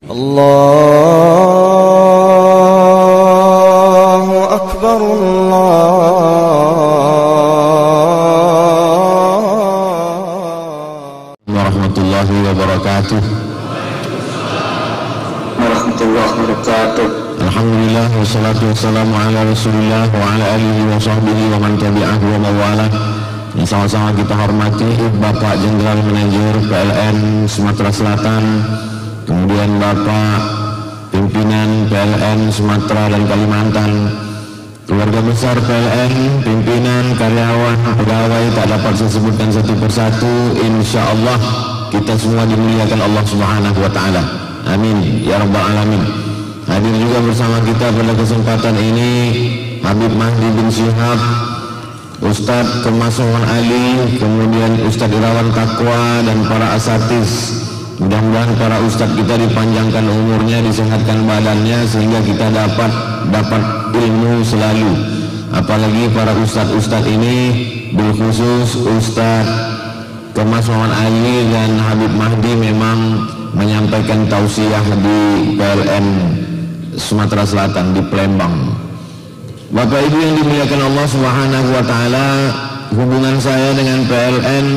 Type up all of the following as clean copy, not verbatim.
Allahu Akbar, warahmatullahi wabarakatuh. Warahmatullahi wabarakatuh. Alhamdulillah wassalatu wassalamu ala Rasulillah wa ala alihi wa sahbihi wa man tabi'ahu wa mawalah. Yang sama-sama kita hormati Bapak Jenderal Manajer PLN Sumatera Selatan, kemudian Bapak Pimpinan PLN Sumatera dan Kalimantan, keluarga besar PLN, pimpinan, karyawan, pegawai, tak dapat saya sebutkan satu persatu. Insya Allah kita semua dimuliakan Allah Subhanahu wa Ta'ala. Amin ya Rabbal Alamin. Hadir juga bersama kita pada kesempatan ini Habib Mahdi bin Syihab, Ustadz Kemas Muhammad Ali, kemudian Ustadz Irawan Taqwa, dan para asatiz. Mudah-mudahan para ustadz kita dipanjangkan umurnya, disehatkan badannya, sehingga kita dapat ilmu selalu. Apalagi para ustadz-ustadz ini, bil khusus Ustadz Kemas Muhammad Ali dan Habib Mahdi memang menyampaikan tausiah di PLN Sumatera Selatan, di Palembang. Bapak Ibu yang dimuliakan Allah Subhanahu wa Ta'ala, hubungan saya dengan PLN,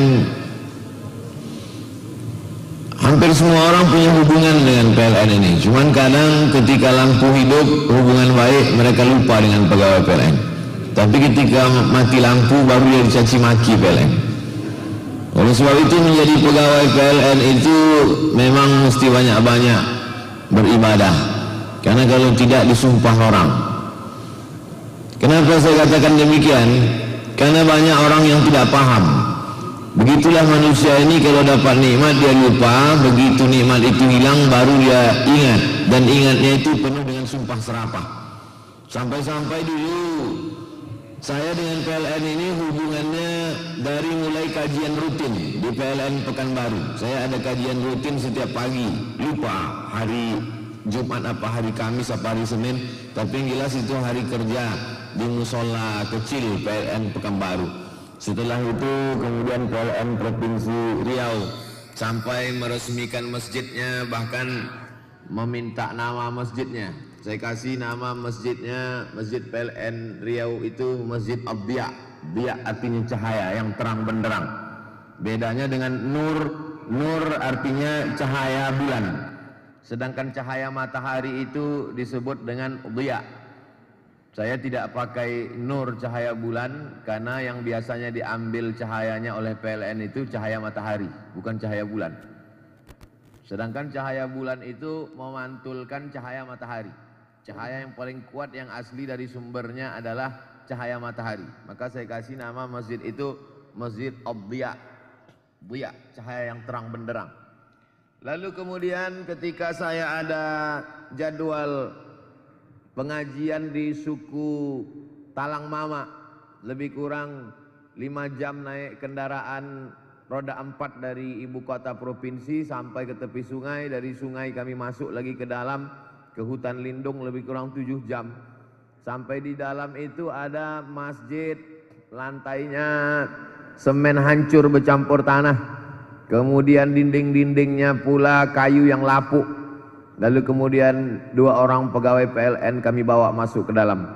hampir semua orang punya hubungan dengan PLN ini. Cuman kadang ketika lampu hidup, hubungan baik, mereka lupa dengan pegawai PLN. Tapi ketika mati lampu, baru dia dicaci maki PLN. Oleh sebab itu, menjadi pegawai PLN itu memang mesti banyak-banyak beribadah. Karena kalau tidak, disumpah orang. Kenapa saya katakan demikian? Karena banyak orang yang tidak paham. Begitulah manusia ini, kalau dapat nikmat dia lupa, begitu nikmat itu hilang baru dia ingat, dan ingatnya itu penuh dengan sumpah serapah. Sampai-sampai dulu saya dengan PLN ini hubungannya dari mulai kajian rutin di PLN Pekanbaru. Saya ada kajian rutin setiap pagi, lupa hari Jumat apa hari Kamis apa hari Senin, tapi yang jelas itu hari kerja di musola kecil PLN Pekanbaru. Setelah itu kemudian PLN Provinsi Riau sampai meresmikan masjidnya, bahkan meminta nama masjidnya. Saya kasih nama masjidnya, Masjid PLN Riau itu Masjid Ad-Diya. Diya artinya cahaya yang terang benderang. Bedanya dengan nur, nur artinya cahaya bulan. Sedangkan cahaya matahari itu disebut dengan Diya. Saya tidak pakai nur cahaya bulan karena yang biasanya diambil cahayanya oleh PLN itu cahaya matahari, bukan cahaya bulan. Sedangkan cahaya bulan itu memantulkan cahaya matahari. Cahaya yang paling kuat yang asli dari sumbernya adalah cahaya matahari. Maka saya kasih nama masjid itu Masjid Ad-Diya. Diya, cahaya yang terang benderang. Lalu kemudian ketika saya ada jadwal pengajian di suku Talang Mama, lebih kurang 5 jam naik kendaraan roda 4 dari ibu kota provinsi sampai ke tepi sungai. Dari sungai kami masuk lagi ke dalam, ke hutan lindung, lebih kurang 7 jam. Sampai di dalam itu ada masjid, lantainya semen hancur bercampur tanah. Kemudian dinding-dindingnya pula kayu yang lapuk. Lalu kemudian 2 orang pegawai PLN kami bawa masuk ke dalam.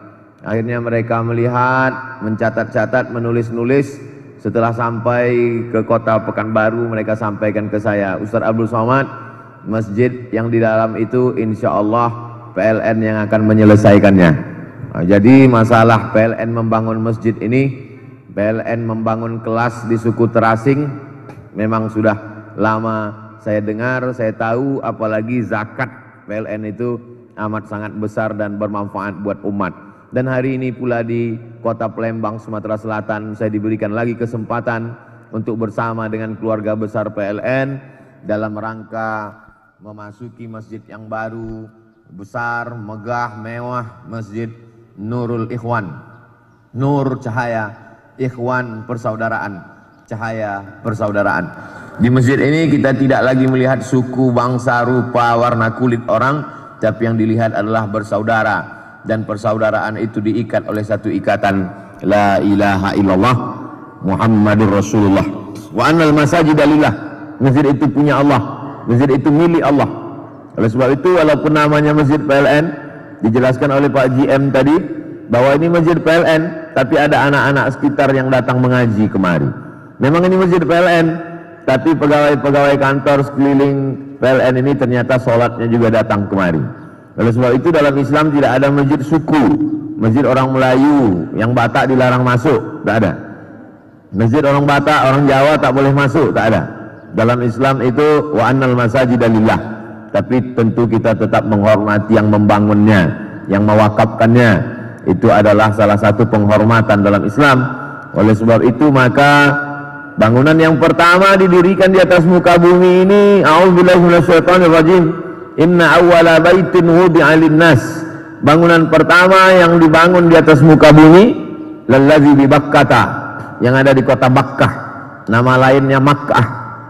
Akhirnya mereka melihat, mencatat-catat, menulis-nulis. Setelah sampai ke kota Pekanbaru, mereka sampaikan ke saya, Ustaz Abdul Somad, masjid yang di dalam itu insya Allah PLN yang akan menyelesaikannya. Nah, jadi masalah PLN membangun masjid ini, PLN membangun kelas di suku terasing, memang sudah lama saya dengar, saya tahu, apalagi zakat PLN itu amat sangat besar dan bermanfaat buat umat. Dan hari ini pula di kota Palembang, Sumatera Selatan, saya diberikan lagi kesempatan untuk bersama dengan keluarga besar PLN dalam rangka memasuki masjid yang baru, besar, megah, mewah, Masjid Nurul Ikhwan. Nur cahaya, ikhwan persaudaraan, cahaya persaudaraan. Di masjid ini kita tidak lagi melihat suku, bangsa, rupa, warna kulit orang, tapi yang dilihat adalah bersaudara. Dan persaudaraan itu diikat oleh satu ikatan La ilaha illallah Muhammadur Rasulullah. Wa annal masajida lillah. Masjid itu punya Allah, masjid itu milik Allah. Oleh sebab itu, walaupun namanya Masjid PLN, dijelaskan oleh Pak GM tadi bahwa ini Masjid PLN, tapi ada anak-anak sekitar yang datang mengaji kemari. Memang ini Masjid PLN, tapi pegawai-pegawai kantor sekeliling PLN ini ternyata sholatnya juga datang kemari. Oleh sebab itu dalam Islam tidak ada masjid suku, masjid orang Melayu yang Batak dilarang masuk, tak ada. Masjid orang Batak, orang Jawa tak boleh masuk, tak ada. Dalam Islam itu wa annal masajida lillah. Tapi tentu kita tetap menghormati yang membangunnya, yang mewakafkannya. Itu adalah salah satu penghormatan dalam Islam. Oleh sebab itu maka bangunan yang pertama didirikan di atas muka bumi ini, a'udzubillahi minasyaitonir rajim. Inna awwala baitin wudi'a lin-nas. Bangunan pertama yang dibangun di atas muka bumi lallazi bi Bakkah, yang ada di kota Bakkah. Nama lainnya Makkah,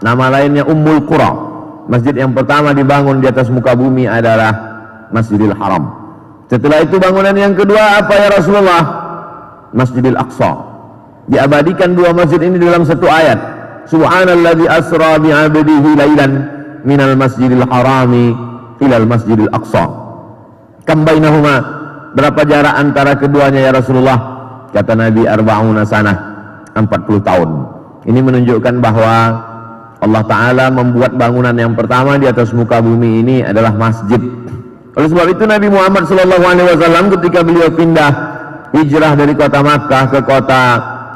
nama lainnya Ummul Qura. Masjid yang pertama dibangun di atas muka bumi adalah Masjidil Haram. Setelah itu bangunan yang kedua apa ya Rasulullah? Masjidil Aqsa. Diabadikan dua masjid ini dalam satu ayat. Subhanalladzi asra bi 'abdihi lailan minal masjidil harami ilal masjidil aqsa. Kam bainahuma, berapa jarak antara keduanya ya Rasulullah? Kata Nabi 40 sanah, 40 tahun. Ini menunjukkan bahwa Allah Ta'ala membuat bangunan yang pertama di atas muka bumi ini adalah masjid. Oleh sebab itu Nabi Muhammad SAW ketika beliau pindah hijrah dari kota Makkah ke kota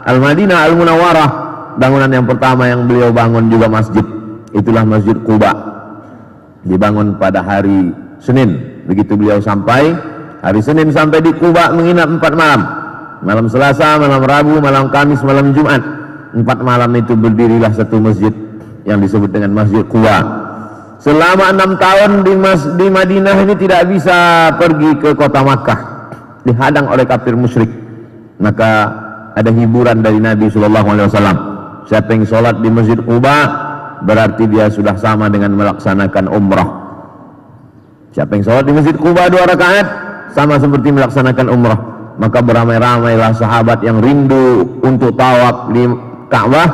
Al-Madinah Al-Munawwarah, bangunan yang pertama yang beliau bangun juga masjid. Itulah Masjid Quba. Dibangun pada hari Senin. Begitu beliau sampai hari Senin, sampai di Quba menginap 4 malam. Malam Selasa, malam Rabu, malam Kamis, malam Jumat. 4 malam itu berdirilah satu masjid yang disebut dengan Masjid Quba. Selama 6 tahun di Madinah ini tidak bisa pergi ke kota Makkah, dihadang oleh kafir musyrik. Maka ada hiburan dari Nabi SAW. Siapa yang sholat di Masjid Quba berarti dia sudah sama dengan melaksanakan umrah. Siapa yang sholat di Masjid Quba 2 rakaat sama seperti melaksanakan umrah. Maka beramai-ramailah sahabat yang rindu untuk tawaf di Ka'bah,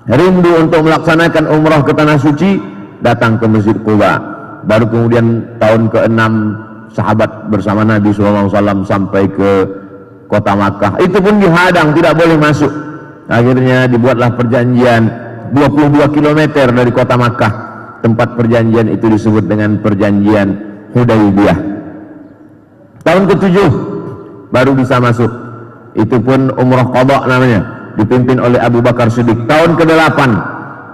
rindu untuk melaksanakan umrah ke tanah suci, datang ke Masjid Quba. Baru kemudian tahun ke-6 sahabat bersama Nabi SAW sampai ke kota Makkah. Itu pun dihadang, tidak boleh masuk. Akhirnya dibuatlah perjanjian 22 km dari kota Makkah. Tempat perjanjian itu disebut dengan perjanjian Hudaybiyah. Tahun ke-7 baru bisa masuk. Itu pun umrah qadha namanya, dipimpin oleh Abu Bakar Siddiq. Tahun ke-8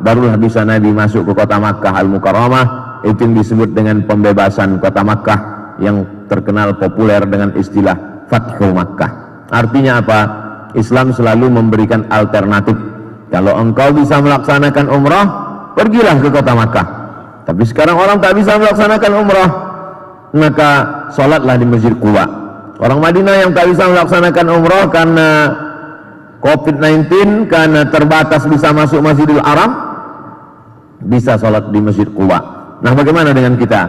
barulah bisa Nabi masuk ke kota Makkah Al-Mukarramah. Itu yang disebut dengan pembebasan kota Makkah, yang terkenal populer dengan istilah Fathu Makkah. Artinya apa? Islam selalu memberikan alternatif. Kalau engkau bisa melaksanakan umrah, pergilah ke kota Makkah. Tapi sekarang orang tak bisa melaksanakan umrah, maka sholatlah di Masjid Quba. Orang Madinah yang tak bisa melaksanakan umrah karena COVID-19, karena terbatas bisa masuk Masjidil Haram, bisa sholat di Masjid Quba. Nah, bagaimana dengan kita?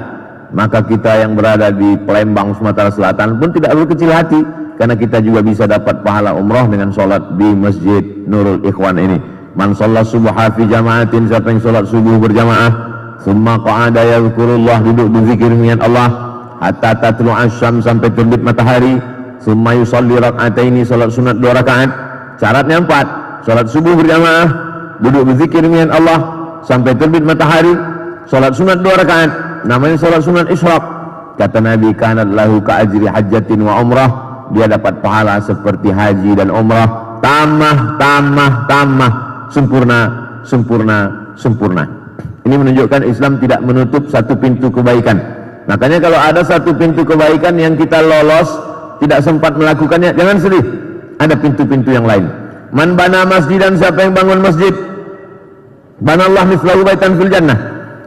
Maka kita yang berada di Palembang, Sumatera Selatan pun tidak berkecil hati, karena kita juga bisa dapat pahala umrah dengan sholat di Masjid Nurul Ikhwan ini. Man sholat subuha fi jama'atin, siapa yang sholat subuh berjamaah, summa qa'ada yadhkurullah, duduk berzikir mengingat Allah, hatta tatlu asyam, sampai terbit matahari, summa yusalli rak'ataini, sholat sunat 2 rakaat. Syaratnya 4, sholat subuh berjamaah, duduk berzikir mengingat Allah sampai terbit matahari, sholat sunat 2 rakaat, namanya sholat sunat isyraq. Kata Nabi, kanat lahu ka'ajri hajjatin wa umrah, dia dapat pahala seperti haji dan umrah, tamah, sempurna. Ini menunjukkan Islam tidak menutup satu pintu kebaikan. Makanya kalau ada satu pintu kebaikan yang kita lolos, tidak sempat melakukannya, jangan sedih, ada pintu-pintu yang lain. Man bana masjidan, siapa yang bangun masjid, banallah mislahu baitan fil jannah.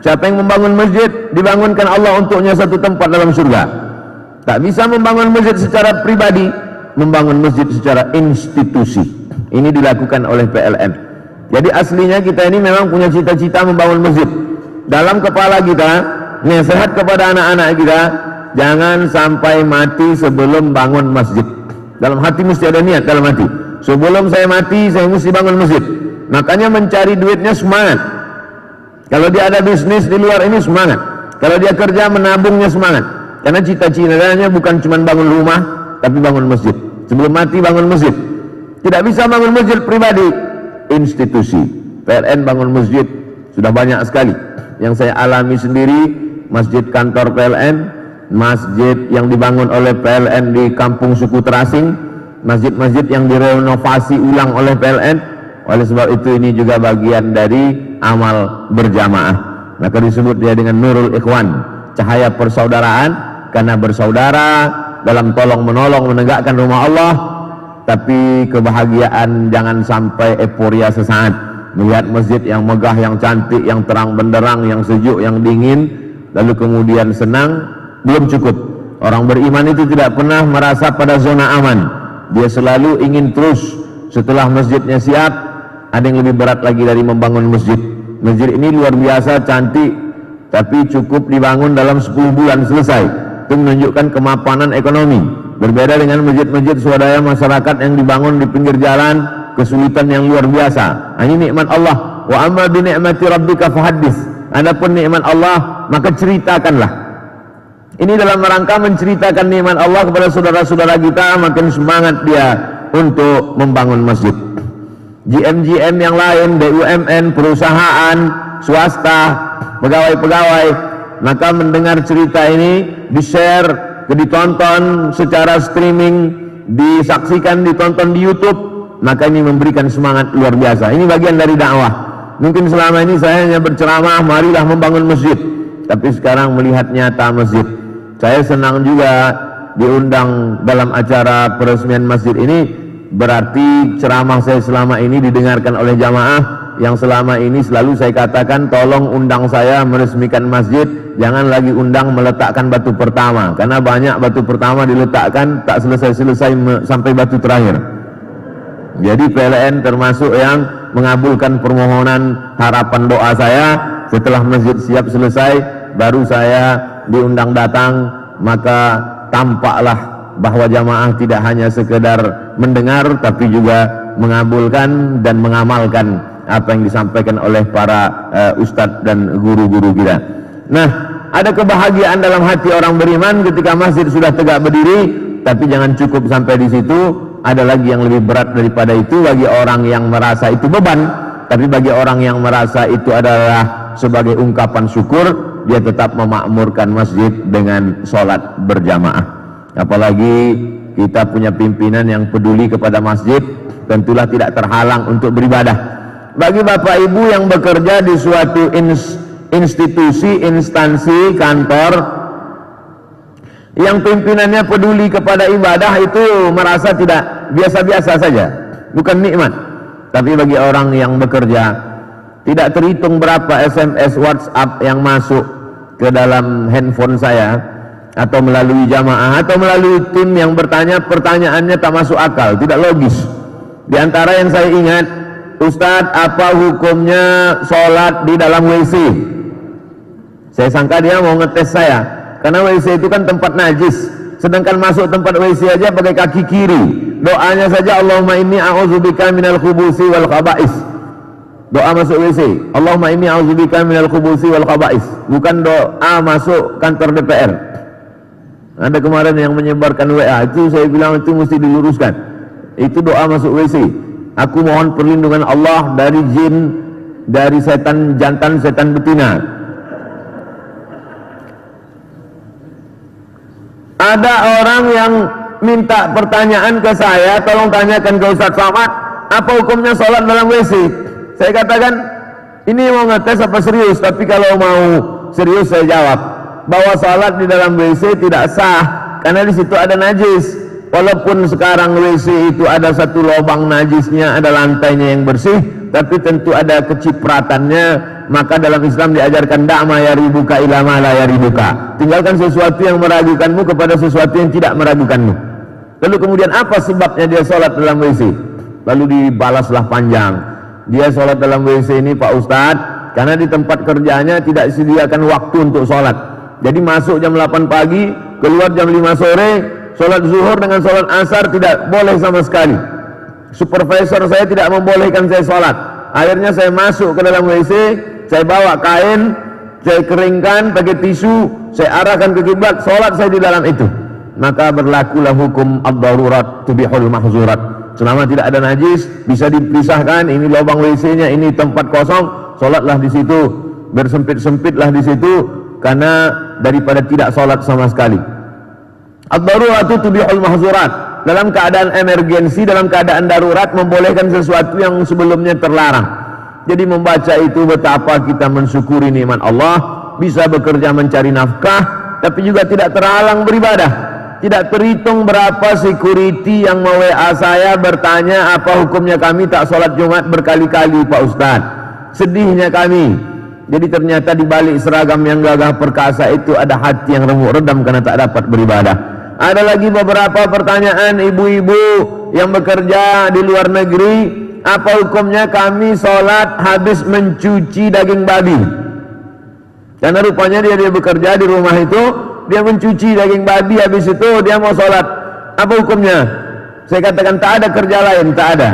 Siapa yang membangun masjid, dibangunkan Allah untuknya satu tempat dalam surga. Tak bisa membangun masjid secara pribadi, membangun masjid secara institusi. Ini dilakukan oleh PLN. Jadi aslinya kita ini memang punya cita-cita membangun masjid. Dalam kepala kita, nasihat kepada anak-anak kita, jangan sampai mati sebelum bangun masjid. Dalam hati mesti ada niat dalam hati. Sebelum saya mati, saya mesti bangun masjid. Makanya mencari duitnya semangat. Kalau dia ada bisnis di luar ini semangat. Kalau dia kerja, menabungnya semangat. Karena cita-citanya bukan cuma bangun rumah, tapi bangun masjid. Sebelum mati bangun masjid. Tidak bisa bangun masjid pribadi, institusi. PLN bangun masjid sudah banyak sekali. Yang saya alami sendiri, masjid kantor PLN, masjid yang dibangun oleh PLN di kampung suku terasing, masjid-masjid yang direnovasi ulang oleh PLN. Oleh sebab itu ini juga bagian dari amal berjamaah. Maka disebut dia dengan Nurul Ikhwan, cahaya persaudaraan, karena bersaudara dalam tolong menolong menegakkan rumah Allah. Tapi kebahagiaan jangan sampai euforia sesaat melihat masjid yang megah, yang cantik, yang terang benderang, yang sejuk, yang dingin, lalu kemudian senang. Belum cukup. Orang beriman itu tidak pernah merasa pada zona aman. Dia selalu ingin terus. Setelah masjidnya siap, ada yang lebih berat lagi dari membangun masjid. Masjid ini luar biasa cantik, tapi cukup dibangun dalam 10 bulan selesai. Itu menunjukkan kemapanan ekonomi. Berbeda dengan masjid-masjid swadaya masyarakat yang dibangun di pinggir jalan, kesulitan yang luar biasa. Ini nikmat Allah. Wa amma bi ni'mati rabbika fahaddits. Adapun nikmat Allah, maka ceritakanlah. Ini dalam rangka menceritakan nikmat Allah kepada saudara-saudara kita, makin semangat dia untuk membangun masjid. GM-GM yang lain, BUMN, perusahaan, swasta, pegawai-pegawai, maka mendengar cerita ini, di-share, ditonton secara streaming, disaksikan, ditonton di YouTube, maka ini memberikan semangat luar biasa. Ini bagian dari dakwah. Mungkin selama ini saya hanya berceramah, marilah membangun masjid, tapi sekarang melihat nyata masjid. Saya senang juga diundang dalam acara peresmian masjid ini. Berarti ceramah saya selama ini didengarkan oleh jamaah yang selama ini selalu saya katakan, tolong undang saya meresmikan masjid, jangan lagi undang meletakkan batu pertama, karena banyak batu pertama diletakkan tak selesai-selesai sampai batu terakhir. Jadi PLN termasuk yang mengabulkan permohonan harapan doa saya. Setelah masjid siap selesai, baru saya diundang datang, maka tampaklah bahwa jamaah tidak hanya sekedar mendengar, tapi juga mengabulkan dan mengamalkan apa yang disampaikan oleh para ustadz dan guru-guru kita. Nah, ada kebahagiaan dalam hati orang beriman ketika masjid sudah tegak berdiri. Tapi jangan cukup sampai di situ, ada lagi yang lebih berat daripada itu bagi orang yang merasa itu beban. Tapi bagi orang yang merasa itu adalah sebagai ungkapan syukur, dia tetap memakmurkan masjid dengan sholat berjamaah. Apalagi kita punya pimpinan yang peduli kepada masjid, tentulah tidak terhalang untuk beribadah. Bagi bapak ibu yang bekerja di suatu institusi, instansi, kantor yang pimpinannya peduli kepada ibadah, itu merasa tidak biasa-biasa saja, bukan nikmat. Tapi bagi orang yang bekerja, tidak terhitung berapa SMS, WhatsApp yang masuk ke dalam handphone saya, atau melalui jamaah, atau melalui tim yang bertanya, pertanyaannya tak masuk akal, tidak logis. Di antara yang saya ingat, Ustadz, apa hukumnya sholat di dalam WC? Saya sangka dia mau ngetes saya, karena WC itu kan tempat najis, sedangkan masuk tempat WC aja pakai kaki kiri. Doanya saja, Allahumma inni a'udzubika minal khubusi wal khaba'is. Doa masuk WC, Allahumma inni a'udzubika minal khubusi wal khaba'is, bukan doa masuk kantor DPR. Ada kemarin yang menyebarkan WA, itu saya bilang itu mesti diluruskan. Itu doa masuk WC. Aku mohon perlindungan Allah dari jin, dari setan jantan, setan betina. Ada orang yang minta pertanyaan ke saya, tolong tanyakan ke Ustaz Somad, apa hukumnya sholat dalam WC? Saya katakan, ini mau ngetes apa serius? Tapi kalau mau serius saya jawab, bahwa salat di dalam WC tidak sah karena di situ ada najis. Walaupun sekarang WC itu ada satu lubang najisnya, ada lantainya yang bersih, tapi tentu ada kecipratannya. Maka dalam Islam diajarkan da'ma yaribuka ila ma la yaribuka. Tinggalkan sesuatu yang meragukanmu kepada sesuatu yang tidak meragukanmu. Lalu kemudian apa sebabnya dia salat dalam WC? Lalu dibalaslah panjang. Dia salat dalam WC ini Pak Ustadz, karena di tempat kerjanya tidak disediakan waktu untuk salat. Jadi masuk jam 8 pagi, keluar jam 5 sore, sholat zuhur dengan sholat asar tidak boleh sama sekali. Supervisor saya tidak membolehkan saya sholat. Akhirnya saya masuk ke dalam WC, saya bawa kain, saya keringkan pakai tisu, saya arahkan ke kiblat, sholat saya di dalam itu, maka berlakulah hukum ad-darurat tubihul mahzurat. Selama tidak ada najis, bisa dipisahkan, ini lubang WC-nya, ini tempat kosong, sholatlah di situ, bersempit-sempitlah di situ, karena daripada tidak sholat sama sekali. Ad-darurat tubihul mahzurat. Dalam keadaan emergensi, dalam keadaan darurat, membolehkan sesuatu yang sebelumnya terlarang. Jadi membaca itu betapa kita mensyukuri nikmat Allah, bisa bekerja mencari nafkah, tapi juga tidak terhalang beribadah. Tidak terhitung berapa security yang mau-WA saya bertanya apa hukumnya kami tak sholat Jumat berkali-kali Pak Ustaz. Sedihnya kami. Jadi ternyata di balik seragam yang gagah perkasa itu ada hati yang remuk redam karena tak dapat beribadah. Ada lagi beberapa pertanyaan ibu-ibu yang bekerja di luar negeri. Apa hukumnya kami sholat habis mencuci daging babi? Karena rupanya dia bekerja di rumah itu, dia mencuci daging babi, habis itu dia mau sholat. Apa hukumnya? Saya katakan tak ada kerja lain, tak ada.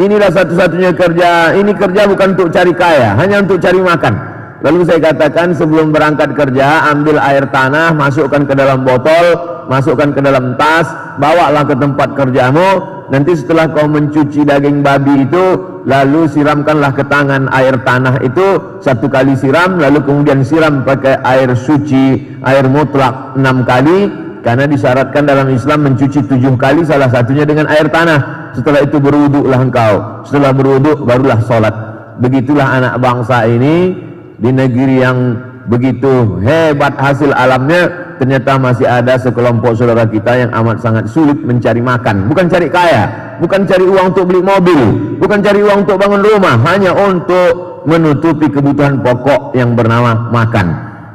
Inilah satu-satunya kerja. Ini kerja bukan untuk cari kaya, hanya untuk cari makan. Lalu saya katakan sebelum berangkat kerja, ambil air tanah, masukkan ke dalam botol, masukkan ke dalam tas, bawalah ke tempat kerjamu. Nanti setelah kau mencuci daging babi itu, lalu siramkanlah ke tangan air tanah itu, 1 kali siram, lalu kemudian siram pakai air suci, air mutlak 6 kali, karena disyaratkan dalam Islam mencuci 7 kali, salah satunya dengan air tanah. Setelah itu berwuduklah engkau, setelah berwuduk barulah sholat. Begitulah anak bangsa ini di negeri yang begitu hebat hasil alamnya, ternyata masih ada sekelompok saudara kita yang amat sangat sulit mencari makan. Bukan cari kaya, bukan cari uang untuk beli mobil, bukan cari uang untuk bangun rumah, hanya untuk menutupi kebutuhan pokok yang bernama makan.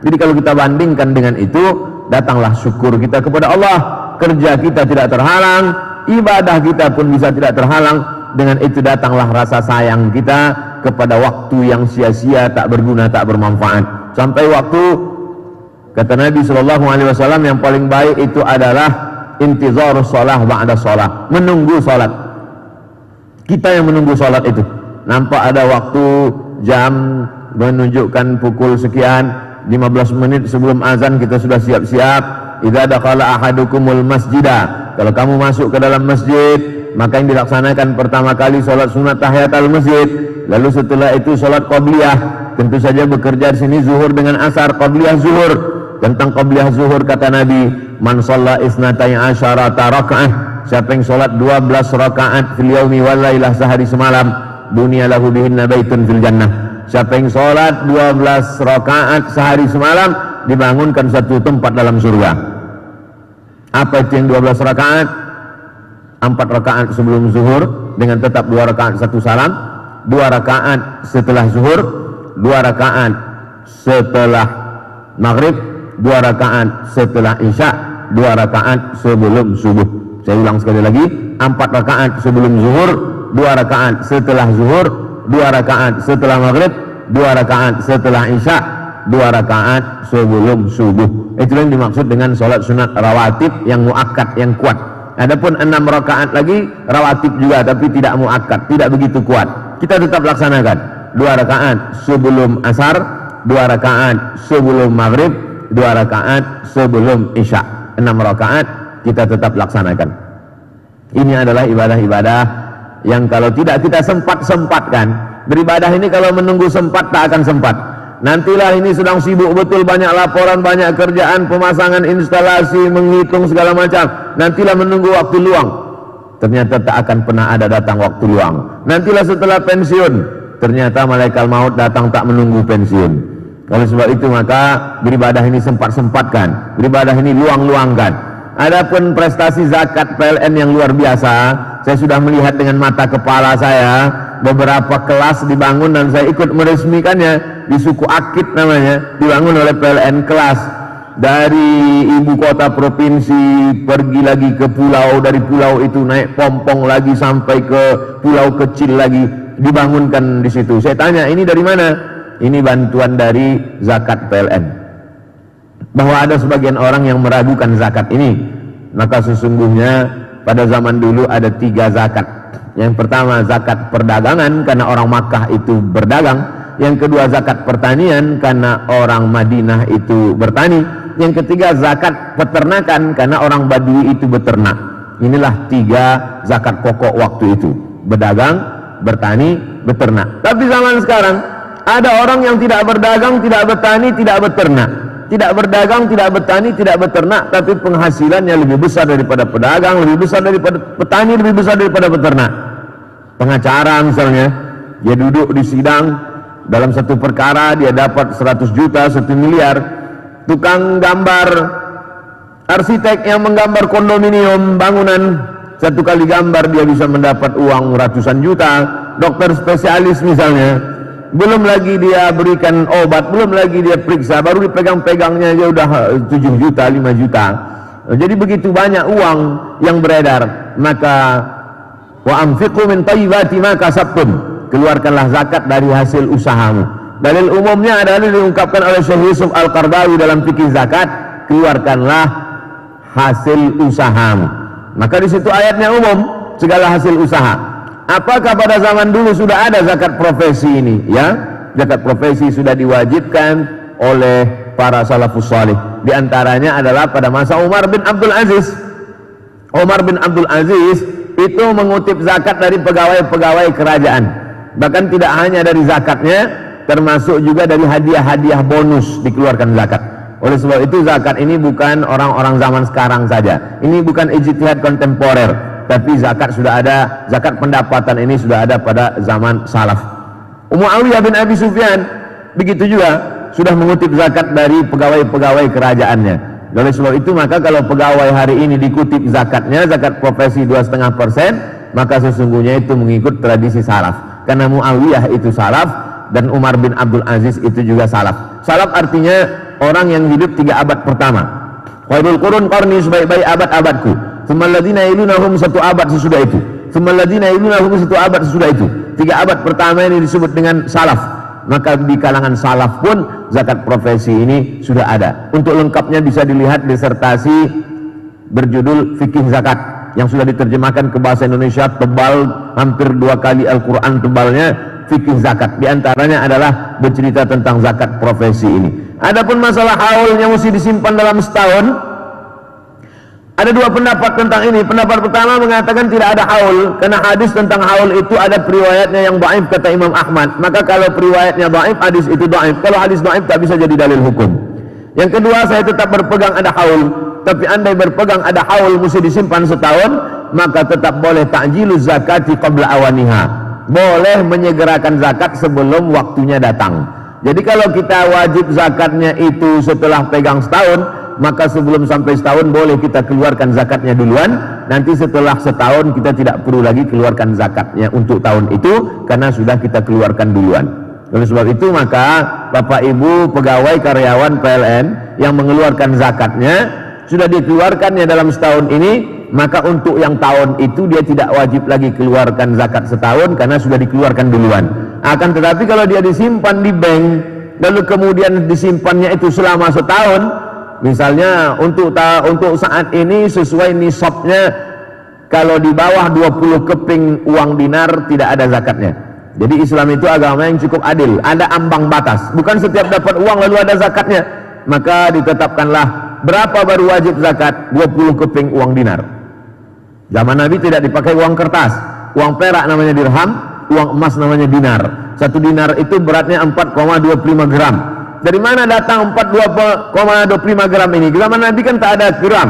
Jadi kalau kita bandingkan dengan itu, datanglah syukur kita kepada Allah. Kerja kita tidak terhalang, ibadah kita pun bisa tidak terhalang. Dengan itu datanglah rasa sayang kita kepada waktu yang sia-sia, tak berguna, tak bermanfaat. Sampai waktu, kata Nabi SAW, yang paling baik itu adalah intizarus shalah ba'da shalah, menunggu salat. Kita yang menunggu salat itu. Nampak ada waktu, jam menunjukkan pukul sekian, 15 menit sebelum azan kita sudah siap-siap. Idza dakhala ahadukumul masjidah, kalau kamu masuk ke dalam masjid, maka yang dilaksanakan pertama kali salat sunat tahiyatul masjid, lalu setelah itu salat qabliyah. Tentu saja bekerja di sini zuhur dengan asar, qabliyah zuhur. Tentang qabliyah zuhur kata Nabi, man shalla isnatai asyarata rakaah, siapa yang salat 12 rakaat fil yaumi wal lailah, sehari semalam, bunya lahu bihinna baitun fil jannah. Siapa yang salat 12 rakaat sehari semalam, dibangunkan satu tempat dalam surga. Apa itu yang 12 rakaat? 4 rakaat sebelum zuhur dengan tetap 2 rakaat 1 salam, 2 rakaat setelah zuhur, 2 rakaat setelah maghrib, 2 rakaat setelah isya, 2 rakaat sebelum subuh. Saya ulang sekali lagi, 4 rakaat sebelum zuhur, 2 rakaat setelah zuhur, 2 rakaat setelah maghrib, 2 rakaat setelah isya, 2 rakaat sebelum subuh. Itu yang dimaksud dengan sholat sunat rawatib yang muakkad, yang kuat. Adapun 6 rakaat lagi rawatib juga, tapi tidak muakkad, tidak begitu kuat. Kita tetap laksanakan 2 rakaat sebelum asar, 2 rakaat sebelum maghrib, 2 rakaat sebelum isya. 6 rakaat kita tetap laksanakan. Ini adalah ibadah-ibadah yang kalau tidak kita sempat-sempatkan. Beribadah ini kalau menunggu sempat tak akan sempat. Nantilah ini sedang sibuk betul, banyak laporan, banyak kerjaan, pemasangan instalasi, menghitung segala macam. Nantilah menunggu waktu luang, ternyata tak akan pernah ada datang waktu luang. Nantilah setelah pensiun, ternyata malaikat maut datang tak menunggu pensiun. Oleh sebab itu maka beribadah ini sempat-sempatkan, beribadah ini luang-luangkan. Adapun prestasi zakat PLN yang luar biasa, saya sudah melihat dengan mata kepala saya. Beberapa kelas dibangun dan saya ikut meresmikannya di suku Akit namanya, dibangun oleh PLN. Kelas dari ibu kota provinsi pergi lagi ke pulau, dari pulau itu naik pompong lagi sampai ke pulau kecil lagi, dibangunkan di situ. Saya tanya, ini dari mana? Ini bantuan dari zakat PLN. Bahwa ada sebagian orang yang meragukan zakat ini, maka sesungguhnya pada zaman dulu ada 3 zakat. Yang pertama zakat perdagangan, karena orang Makkah itu berdagang. Yang kedua zakat pertanian karena orang Madinah itu bertani. Yang ketiga zakat peternakan karena orang Badui itu beternak. Inilah 3 zakat pokok waktu itu: berdagang, bertani, beternak. Tapi zaman sekarang ada orang yang tidak berdagang, tidak bertani, tidak beternak. Tidak berdagang, tidak bertani, tidak beternak, tapi penghasilannya lebih besar daripada pedagang, lebih besar daripada petani, lebih besar daripada peternak. Pengacara misalnya, dia duduk di sidang, dalam satu perkara dia dapat 100 juta, 1 miliar. Tukang gambar, arsitek yang menggambar kondominium, bangunan, 1 kali gambar dia bisa mendapat uang ratusan juta. Dokter spesialis misalnya, belum lagi dia berikan obat, belum lagi dia periksa, baru dipegang-pegangnya aja udah 7 juta, 5 juta. Jadi begitu banyak uang yang beredar. Maka wa anfiqu min thayyibati ma kasabtum, keluarkanlah zakat dari hasil usahamu. Dalil umumnya adalah diungkapkan oleh Syekh Yusuf Al-Qardawi dalam fikih zakat, keluarkanlah hasil usahamu. Maka di situ ayatnya umum, segala hasil usaha. Apakah pada zaman dulu sudah ada zakat profesi ini? Ya, zakat profesi sudah diwajibkan oleh para salafus salih. Di antaranya adalah pada masa Umar bin Abdul Aziz. Umar bin Abdul Aziz itu mengutip zakat dari pegawai-pegawai kerajaan. Bahkan tidak hanya dari zakatnya, termasuk juga dari hadiah-hadiah bonus dikeluarkan zakat. Oleh sebab itu zakat ini bukan orang-orang zaman sekarang saja. Ini bukan ijtihad kontemporer, tapi zakat sudah ada, zakat pendapatan ini sudah ada pada zaman salaf. Muawiyah bin Abi Sufyan begitu juga sudah mengutip zakat dari pegawai-pegawai kerajaannya. Oleh sebab itu maka kalau pegawai hari ini dikutip zakatnya, zakat profesi 2,5%, maka sesungguhnya itu mengikut tradisi salaf. Karena Muawiyah itu salaf dan Umar bin Abdul Aziz itu juga salaf. Salaf artinya orang yang hidup 3 abad pertama. Khairul qurun qarni, sebaik-baik abad-abadku. Tsummal ladzina yalunahum, 1 abad sesudah itu. Tsummal ladzina yalunahum, 1 abad sesudah itu. 3 abad pertama ini disebut dengan salaf. Maka di kalangan salaf pun zakat profesi ini sudah ada. Untuk lengkapnya bisa dilihat disertasi berjudul Fikih Zakat yang sudah diterjemahkan ke bahasa Indonesia, tebal hampir 2 kali Al-Quran tebalnya. Fikih zakat, di antaranya adalah bercerita tentang zakat profesi ini. Adapun masalah haul yang mesti disimpan dalam setahun, ada 2 pendapat tentang ini. Pendapat pertama mengatakan tidak ada haul, karena hadis tentang haul itu ada periwayatnya yang dhaif kata Imam Ahmad. Maka kalau periwayatnya dhaif, hadis itu dhaif. Kalau hadis dhaif tak bisa jadi dalil hukum. Yang kedua, saya tetap berpegang ada haul. Tapi andai berpegang ada haul mesti disimpan setahun, maka tetap boleh ta'jiluz zakati qabla awaniha. Boleh menyegerakan zakat sebelum waktunya datang. Jadi kalau kita wajib zakatnya itu setelah pegang setahun, maka sebelum sampai setahun boleh kita keluarkan zakatnya duluan. Nanti setelah setahun kita tidak perlu lagi keluarkan zakatnya untuk tahun itu, karena sudah kita keluarkan duluan. Oleh sebab itu maka Bapak Ibu pegawai karyawan PLN yang mengeluarkan zakatnya sudah dikeluarkannya dalam setahun ini, maka untuk yang tahun itu dia tidak wajib lagi keluarkan zakat setahun karena sudah dikeluarkan duluan. Akan tetapi kalau dia disimpan di bank, lalu kemudian disimpannya itu selama setahun, misalnya untuk saat ini sesuai nisabnya, kalau di bawah 20 keping uang dinar tidak ada zakatnya. Jadi Islam itu agama yang cukup adil, ada ambang batas, bukan setiap dapat uang lalu ada zakatnya. Maka ditetapkanlah berapa baru wajib zakat, 20 keping uang dinar. Zaman Nabi tidak dipakai uang kertas, uang perak namanya dirham, uang emas namanya dinar. 1 dinar itu beratnya 4,25 gram. Dari mana datang 4,25 gram ini? Zaman Nabi kan tak ada gram.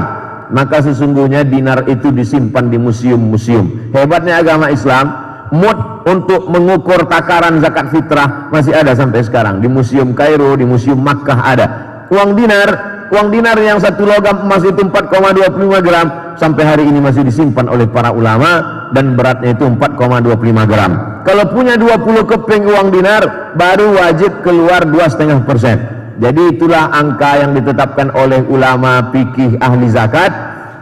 Maka sesungguhnya dinar itu disimpan di museum-museum. Hebatnya agama Islam, mud untuk mengukur takaran zakat fitrah masih ada sampai sekarang. Di Museum Kairo, di Museum Makkah ada. Uang dinar yang 1 logam emas itu 4,25 gram sampai hari ini masih disimpan oleh para ulama dan beratnya itu 4,25 gram. Kalau punya 20 keping uang dinar baru wajib keluar 2,5%. Jadi itulah angka yang ditetapkan oleh ulama fikih ahli zakat.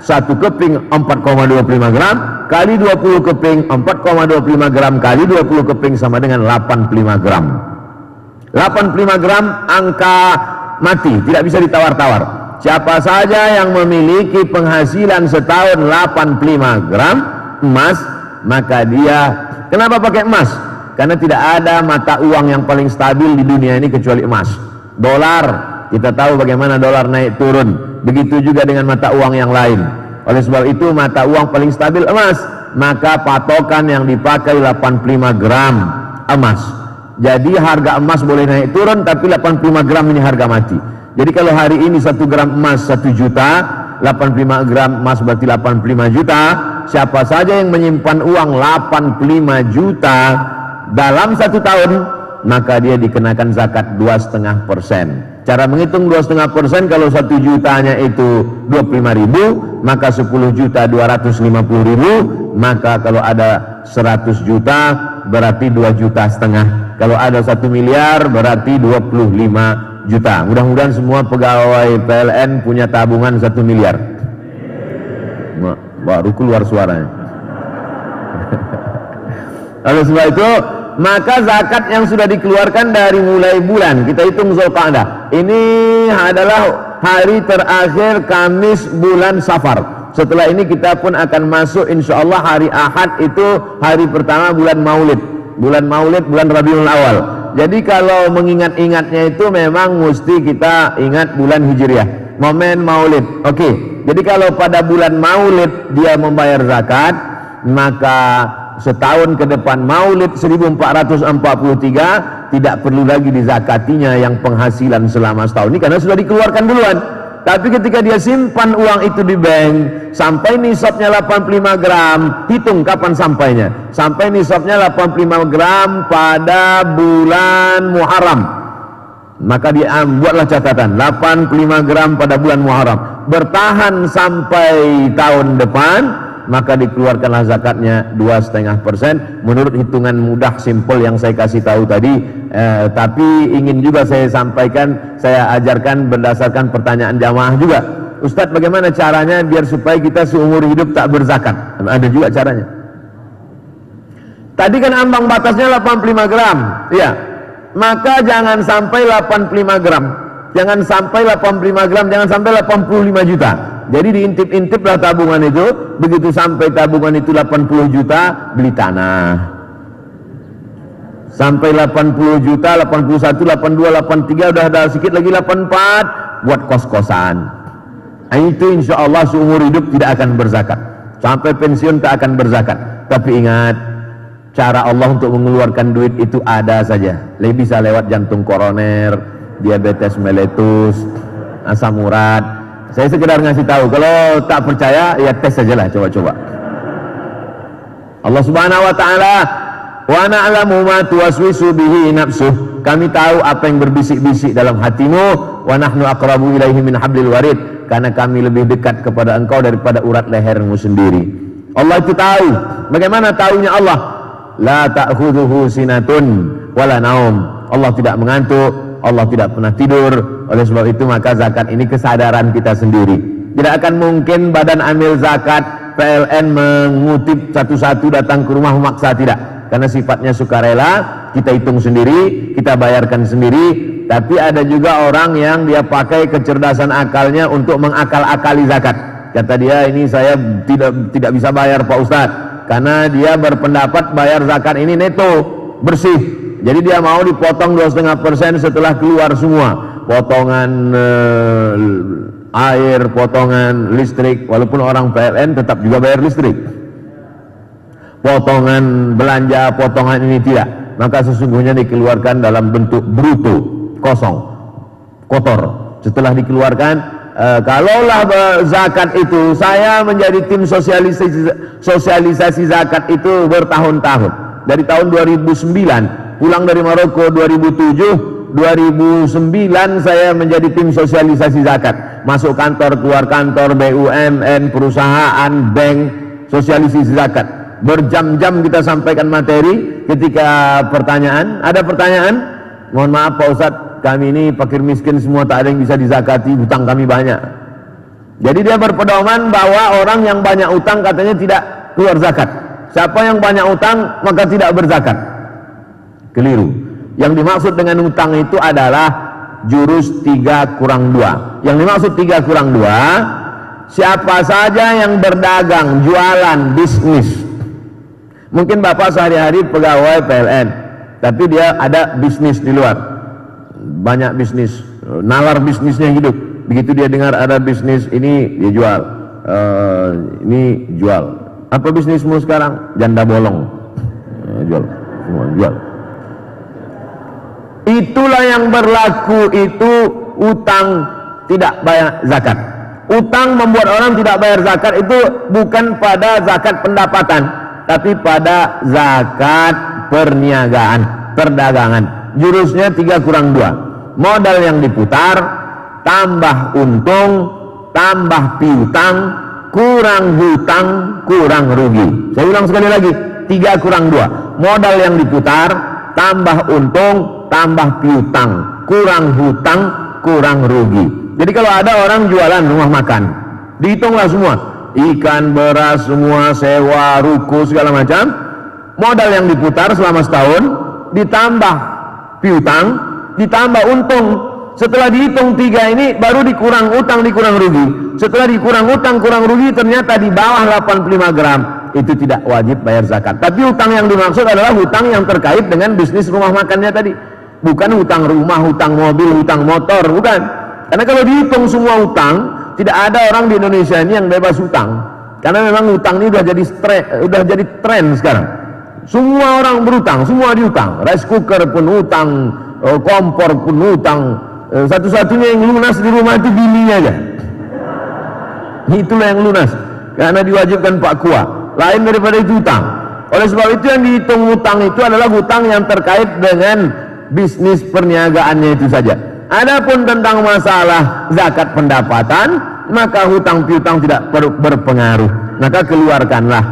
1 keping 4,25 gram kali 20 keping 4,25 gram kali 20 keping sama dengan 85 gram. 85 gram angka mati, tidak bisa ditawar-tawar. Siapa saja yang memiliki penghasilan setahun 85 gram emas, maka dia, kenapa pakai emas? karena tidak ada mata uang yang paling stabil di dunia ini kecuali emas. Dolar, kita tahu bagaimana dolar naik turun, begitu juga dengan mata uang yang lain. Oleh sebab itu mata uang paling stabil emas, maka patokan yang dipakai 85 gram emas. Jadi harga emas boleh naik turun, tapi 85 gram ini harga mati. Jadi kalau hari ini 1 gram emas 1 juta, 85 gram emas berarti 85 juta. Siapa saja yang menyimpan uang 85 juta dalam 1 tahun, maka dia dikenakan zakat 2,5%. Cara menghitung 2,5%, kalau 1 jutanya itu 25.000, maka 10 juta 250.000, maka kalau ada 100 juta berarti 2,5 juta. Kalau ada 1 miliar berarti 25 juta. Mudah-mudahan semua pegawai PLN punya tabungan 1 miliar. Baru keluar suaranya. Oleh sebab itu, maka zakat yang sudah dikeluarkan dari mulai bulan, kita hitung Zulqa'dah. Ini adalah hari terakhir Kamis bulan Safar. Setelah ini kita pun akan masuk insyaallah hari Ahad, itu hari pertama bulan Maulid. Bulan Maulid, bulan Rabiul Awal. Jadi kalau mengingat-ingatnya itu memang mesti kita ingat bulan Hijriah, momen Maulid. Oke. Jadi kalau pada bulan Maulid dia membayar zakat, maka setahun ke depan Maulid 1443 tidak perlu lagi dizakatinya yang penghasilan selama setahun ini, karena sudah dikeluarkan duluan. Tapi ketika dia simpan uang itu di bank sampai nisabnya 85 gram, hitung kapan sampainya. Sampai nisabnya 85 gram pada bulan Muharram, maka dia buatlah catatan 85 gram pada bulan Muharram, bertahan sampai tahun depan, maka dikeluarkanlah zakatnya 2,5% menurut hitungan mudah simpel yang saya kasih tahu tadi. Tapi ingin juga saya sampaikan, saya ajarkan berdasarkan pertanyaan jamaah juga. Ustadz, bagaimana caranya biar supaya kita seumur hidup tak berzakat? Ada juga caranya. Tadi kan ambang batasnya 85 gram, ya. Maka jangan sampai 85 gram, jangan sampai 85 gram, jangan sampai 85 juta. Jadi diintip-intiplah tabungan itu. Begitu sampai tabungan itu 80 juta, beli tanah. Sampai 80 juta, 81, 82, 83, udah ada sedikit lagi 84, buat kos-kosan. Itu insya Allah seumur hidup tidak akan berzakat. Sampai pensiun tak akan berzakat. Tapi ingat, cara Allah untuk mengeluarkan duit itu ada saja. Bisa lewat jantung koroner, diabetes meletus, asam urat. Saya sekedar ngasih tahu. Kalau tak percaya, ya tes sajalah, coba-coba. Allah Subhanahu wa taala, wa na'lamu ma tuwaswisu bihi nafsuh. Kami tahu apa yang berbisik-bisik dalam hatimu. Wa nahnu aqrabu ilaihi min hablil warid. Karena kami lebih dekat kepada engkau daripada urat lehermu sendiri. Allah itu tahu. Bagaimana tahunya Allah? La ta'khudhuhu sinatun wala naum. Allah tidak mengantuk, Allah tidak pernah tidur. Oleh sebab itu maka zakat ini kesadaran kita sendiri. Tidak akan mungkin badan amil zakat PLN mengutip satu-satu datang ke rumah memaksa, tidak. Karena sifatnya sukarela, kita hitung sendiri, kita bayarkan sendiri. Tapi ada juga orang yang dia pakai kecerdasan akalnya untuk mengakal-akali zakat. Kata dia, ini saya tidak bisa bayar Pak Ustadz, karena dia berpendapat bayar zakat ini neto, bersih. Jadi dia mau dipotong 2,5% setelah keluar semua. Potongan air, potongan listrik, walaupun orang PLN tetap juga bayar listrik. Potongan belanja, potongan ini tidak. Maka sesungguhnya dikeluarkan dalam bentuk bruto, kosong, kotor. Setelah dikeluarkan, kalaulah zakat itu, saya menjadi tim sosialisasi zakat itu bertahun-tahun. Dari tahun 2009, pulang dari Maroko 2007, 2009 saya menjadi tim sosialisasi zakat. Masuk kantor, keluar kantor, BUMN, perusahaan, bank, sosialisasi zakat. Berjam-jam kita sampaikan materi. Ketika pertanyaan, ada pertanyaan, mohon maaf Pak Ustadz, kami ini fakir miskin semua, tak ada yang bisa dizakati, hutang kami banyak. Jadi dia berpedoman bahwa orang yang banyak utang katanya tidak keluar zakat. Siapa yang banyak utang maka tidak berzakat. Keliru. Yang dimaksud dengan utang itu adalah jurus 3+2. Yang dimaksud 3+2, siapa saja yang berdagang, jualan, bisnis. Mungkin Bapak sehari-hari pegawai PLN, tapi dia ada bisnis di luar, banyak bisnis, nalar bisnisnya hidup. Begitu dia dengar ada bisnis ini, dia jual, ini jual. Apa bisnismu sekarang? Janda bolong. Jual, semua jual. Itulah yang berlaku, itu utang tidak bayar zakat. Utang membuat orang tidak bayar zakat itu bukan pada zakat pendapatan, tapi pada zakat perniagaan, perdagangan. Jurusnya 3+2. Modal yang diputar, tambah untung, tambah piutang, kurang hutang, kurang rugi. Saya ulang sekali lagi, 3+2. Modal yang diputar, tambah untung, tambah piutang, kurang hutang, kurang rugi. Jadi kalau ada orang jualan rumah makan, dihitunglah semua, ikan, beras, semua, sewa, ruko, segala macam. Modal yang diputar selama setahun, ditambah piutang, ditambah untung. Setelah dihitung 3 ini, baru dikurang utang, dikurang rugi. Setelah dikurang utang, kurang rugi, ternyata di bawah 85 gram. Itu tidak wajib bayar zakat. Tapi utang yang dimaksud adalah hutang yang terkait dengan bisnis rumah makannya tadi. Bukan hutang rumah, hutang mobil, hutang motor, bukan. Karena kalau dihitung semua hutang, tidak ada orang di Indonesia ini yang bebas hutang. Karena memang hutang ini udah jadi tren sekarang. Semua orang berhutang, semua diutang. Rice cooker pun hutang, kompor pun hutang. Satu-satunya yang lunas di rumah itu bininya aja. Itulah yang lunas, karena diwajibkan Pak Kua. Lain daripada itu hutang. Oleh sebab itu yang dihitung hutang itu adalah hutang yang terkait dengan bisnis perniagaannya itu saja. Adapun tentang masalah zakat pendapatan, maka hutang piutang tidak berpengaruh. Maka keluarkanlah.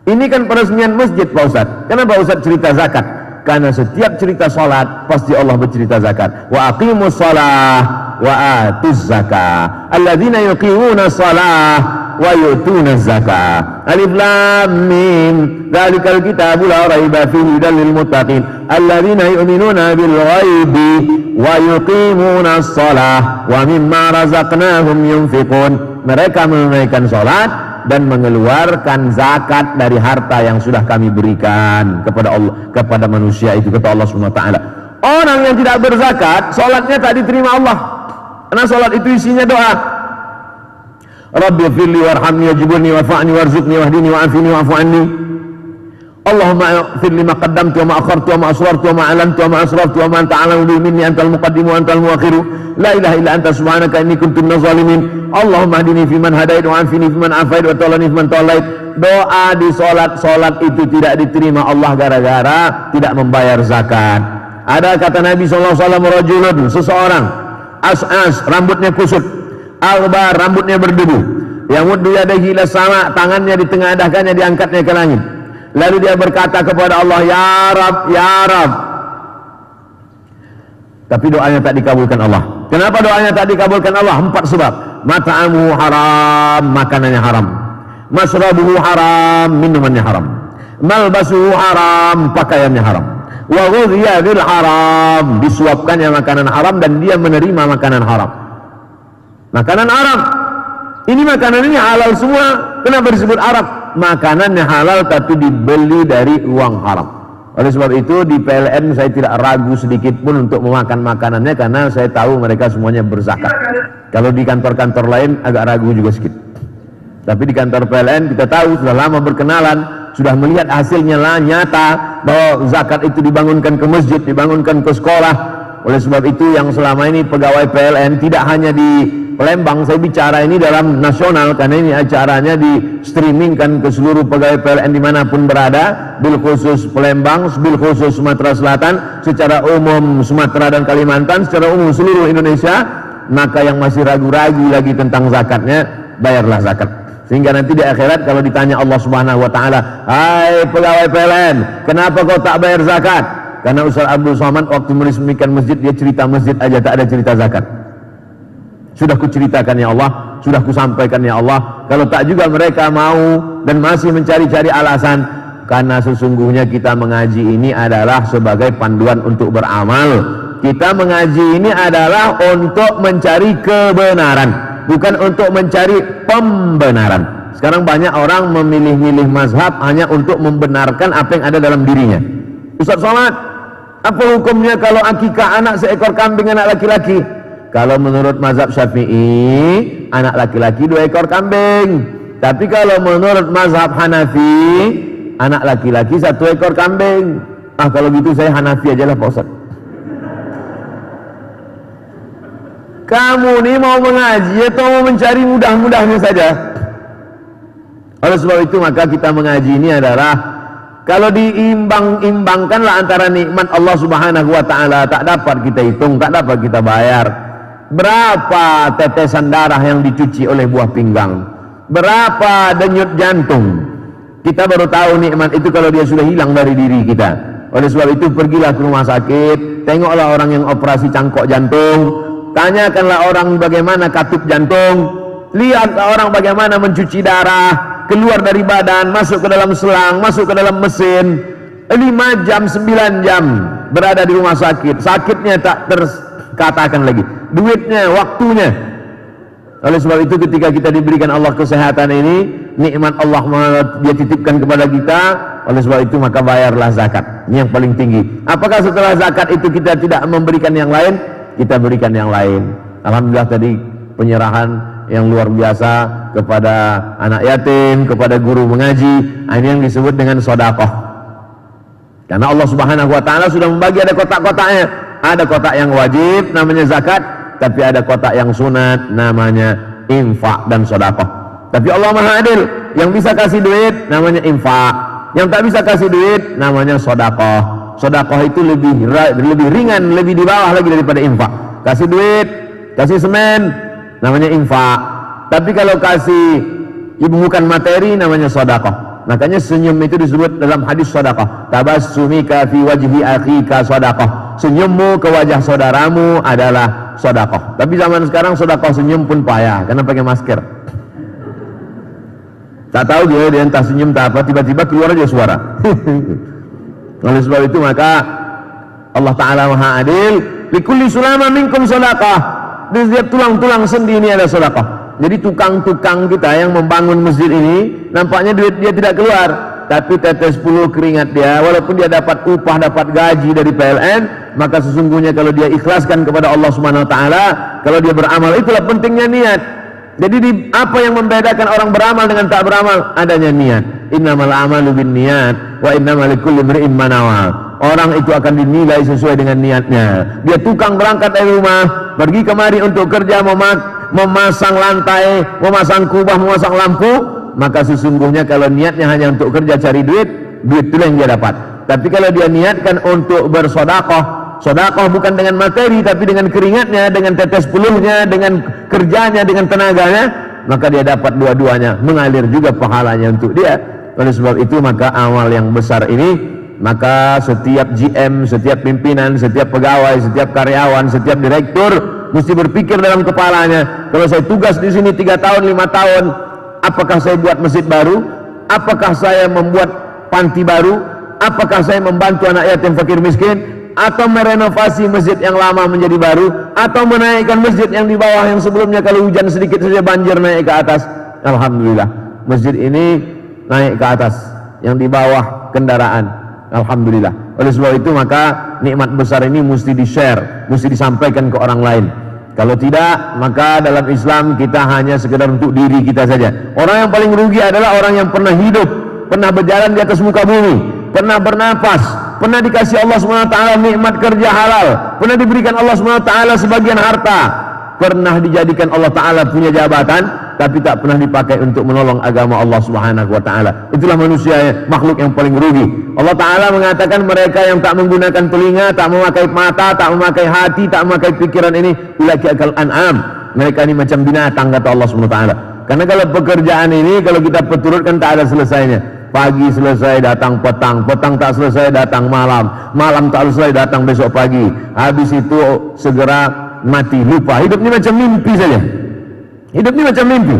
Ini kan peresmian masjid Pak Ustaz. Kenapa Ustaz cerita zakat? Karena setiap cerita salat pasti Allah bercerita zakat. Wa aqimus shalah wa atuz zakah. Alladzina yuqimuna shalah wa yutuna zakah. Alif lam mim. Dzalikal kitabu la raiba fihi hudal lil muttaqin. Alladzina yu'minuna bil ghaibi wa yuqimuna shalah wa mimma razaqnahum yunfiqun. Mereka menunaikan salat dan mengeluarkan zakat dari harta yang sudah kami berikan kepada Allah, kepada manusia itu, kata Allah Subhanahu wa taala. Orang yang tidak berzakat, salatnya tak diterima Allah. Karena salat itu isinya doa. Rabbi firli warhamni wajburni warfa'ni warzuqni wahdini wa'afini wa'fu anni. Allahumma firli ma qaddamtu wa ma akhartu wa ma asrartu wa ma alantu wa ma asraftu wa ma anta a'lamu bi minni antal muqaddimu wa antal muakhiru. La ilaha illa anta subhanaka inni kuntu minaz zalimin. Allahumma hdini fiman hadait wa afini fiman afait wa tawallani fiman tawallait. Doa di salat itu tidak diterima Allah gara-gara tidak membayar zakat. Ada kata Nabi sallallahu alaihi wasallam, rajulun, seseorang, as'as, rambutnya kusut, albar, rambutnya berdebu, yamuddu yadayhi ila sama, tangannya ditengadahkannya, diangkatnya ke langit. Lalu dia berkata kepada Allah, ya Rab, ya Rab. Tapi doanya tak dikabulkan Allah. Kenapa doanya tak dikabulkan Allah? 4 sebab. Mat'amuhu haram, makanannya haram. Masrabuhu haram, minumannya haram. Malbasuhu haram, pakaiannya haram. Wa ghudhiya bil haram, disuapkannya makanan haram dan dia menerima makanan haram. Makanan haram. Ini makanan ini halal semua. Kenapa disebut Arab? Makanannya halal tapi dibeli dari uang haram. Oleh sebab itu di PLN saya tidak ragu sedikit pun untuk memakan makanannya, karena saya tahu mereka semuanya berzakat. Kalau di kantor-kantor lain agak ragu juga sedikit. Tapi di kantor PLN kita tahu, sudah lama berkenalan, sudah melihat hasilnya lah nyata bahwa zakat itu dibangunkan ke masjid, dibangunkan ke sekolah. Oleh sebab itu yang selama ini pegawai PLN tidak hanya di Palembang, saya bicara ini dalam nasional karena ini acaranya di streamingkan ke seluruh pegawai PLN dimanapun berada, bil khusus Palembang, bil khusus Sumatera Selatan, secara umum Sumatera dan Kalimantan, secara umum seluruh Indonesia. Maka yang masih ragu-ragu lagi tentang zakatnya, bayarlah zakat. Sehingga nanti di akhirat kalau ditanya Allah Subhanahu wa taala, "Hai pegawai PLN, kenapa kau tak bayar zakat?" Karena Ustaz Abdul Somad waktu meresmikan masjid, dia cerita masjid aja, tak ada cerita zakat. Sudah kuceritakan ya Allah, sudah kusampaikan ya Allah. Kalau tak juga mereka mau dan masih mencari-cari alasan. Karena sesungguhnya kita mengaji ini adalah sebagai panduan untuk beramal. Kita mengaji ini adalah untuk mencari kebenaran, bukan untuk mencari pembenaran. Sekarang banyak orang memilih-milih mazhab hanya untuk membenarkan apa yang ada dalam dirinya. Ustaz Somad, apa hukumnya kalau akikah anak seekor kambing anak laki-laki? Kalau menurut mazhab Syafi'i, anak laki-laki 2 ekor kambing. Tapi kalau menurut mazhab Hanafi, anak laki-laki 1 ekor kambing. Ah, kalau gitu saya Hanafi aja lah Pak Ustaz. Kamu nih mau mengaji atau mau mencari mudah-mudahnya saja? Oleh sebab itu maka kita mengaji ini adalah kalau diimbang-imbangkanlah antara nikmat Allah Subhanahu wa taala, tak dapat kita hitung, tak dapat kita bayar. Berapa tetesan darah yang dicuci oleh buah pinggang? Berapa denyut jantung? Kita baru tahu nikmat itu kalau dia sudah hilang dari diri kita. Oleh sebab itu pergilah ke rumah sakit, tengoklah orang yang operasi cangkok jantung, tanyakanlah orang bagaimana katup jantung, lihatlah orang bagaimana mencuci darah, keluar dari badan, masuk ke dalam selang, masuk ke dalam mesin, 5 jam, 9 jam berada di rumah sakit, sakitnya tak terkatakan lagi, duitnya, waktunya. Oleh sebab itu ketika kita diberikan Allah kesehatan ini, nikmat Allah dia titipkan kepada kita. Oleh sebab itu maka bayarlah zakat, ini yang paling tinggi. Apakah setelah zakat itu kita tidak memberikan yang lain? Kita berikan yang lain. Alhamdulillah tadi penyerahan yang luar biasa kepada anak yatim, kepada guru mengaji, ini yang disebut dengan sedekah. Karena Allah Subhanahu wa taala sudah membagi, ada kotak-kotaknya. Ada kotak yang wajib namanya zakat, tapi ada kotak yang sunat namanya infak dan sedekah. Tapi Allah Maha Adil, yang bisa kasih duit namanya infak, yang tak bisa kasih duit namanya sedekah. Sedekah itu lebih ringan, lebih di bawah lagi daripada infak. Kasih duit, kasih semen namanya infak. Tapi kalau kasih bukan materi namanya sedekah. Makanya senyum itu disebut dalam hadis sedekah. Tabassumika fi wajhi akhika sedekah. Senyummu ke wajah saudaramu adalah sedekah. Tapi zaman sekarang sedekah senyum pun payah karena pakai masker. Tak tahu dia entah senyum tak apa, tiba-tiba keluar aja suara. Oleh sebab itu maka Allah Ta'ala Maha Adil, likulli sulama minkum sedekah. Di setiap tulang-tulang sendi ini ada sedekah. Jadi tukang-tukang kita yang membangun masjid ini, nampaknya duit dia tidak keluar, tapi tetes 10 keringat dia, walaupun dia dapat upah, dapat gaji dari PLN, maka sesungguhnya kalau dia ikhlaskan kepada Allah Subhanahu wa taala, kalau dia beramal, itulah pentingnya niat. Jadi apa yang membedakan orang beramal dengan tak beramal? Adanya niat. Innamal a'malu binniyat wa innamal likulli imri'in ma nawa. Orang itu akan dinilai sesuai dengan niatnya. Dia tukang berangkat dari rumah, pergi kemari untuk kerja, memasang lantai, memasang kubah, memasang lampu, maka sesungguhnya kalau niatnya hanya untuk kerja cari duit, duit itu yang dia dapat. Tapi kalau dia niatkan untuk bersedekah, sedekah bukan dengan materi tapi dengan keringatnya, dengan tetes peluhnya, dengan kerjanya, dengan tenaganya, maka dia dapat dua-duanya, mengalir juga pahalanya untuk dia. Oleh sebab itu maka amal yang besar ini, maka setiap GM, setiap pimpinan, setiap pegawai, setiap karyawan, setiap direktur mesti berpikir dalam kepalanya, kalau saya tugas di sini 3 tahun, 5 tahun, apakah saya buat masjid baru? Apakah saya membuat panti baru? Apakah saya membantu anak yatim fakir miskin? Atau merenovasi masjid yang lama menjadi baru? Atau menaikkan masjid yang di bawah yang sebelumnya kalau hujan sedikit saja banjir naik ke atas? Alhamdulillah masjid ini naik ke atas, yang di bawah kendaraan, alhamdulillah. Oleh sebab itu maka nikmat besar ini mesti di-share, mesti disampaikan ke orang lain. Kalau tidak, maka dalam Islam kita hanya sekedar untuk diri kita saja. Orang yang paling rugi adalah orang yang pernah hidup, pernah berjalan di atas muka bumi, pernah bernapas, pernah dikasih Allah SWT nikmat kerja halal, pernah diberikan Allah SWT sebagian harta, pernah dijadikan Allah Ta'ala punya jabatan, tapi tak pernah dipakai untuk menolong agama Allah Subhanahu wa taala. Itulah manusia, makhluk yang paling rugi. Allah Ta'ala mengatakan mereka yang tak menggunakan telinga, tak memakai mata, tak memakai hati, tak memakai pikiran ini, ulaika kal an'am. Mereka ini macam binatang, kata Allah Subhanahu wa taala. Karena kalau pekerjaan ini kalau kita peturutkan tak ada selesainya. Pagi selesai datang petang, petang tak selesai datang malam, malam tak selesai datang besok pagi. Habis itu segera mati, lupa. Hidup ini macam mimpi saja. Hidup ini macam mimpi.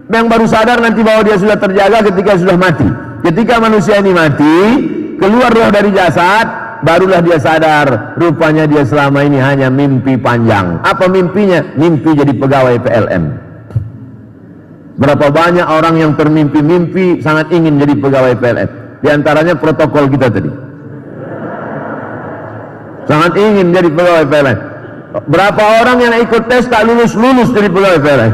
Yang baru sadar nanti bahwa dia sudah terjaga ketika sudah mati. Ketika manusia ini mati, keluar roh dari jasad, barulah dia sadar rupanya dia selama ini hanya mimpi panjang. Apa mimpinya? Mimpi jadi pegawai PLN. Berapa banyak orang yang termimpi-mimpi sangat ingin jadi pegawai PLN. Di antaranya protokol kita tadi. sangat ingin jadi pegawai PLN. Berapa orang yang ikut tes tak lulus jadi pegawai PLN.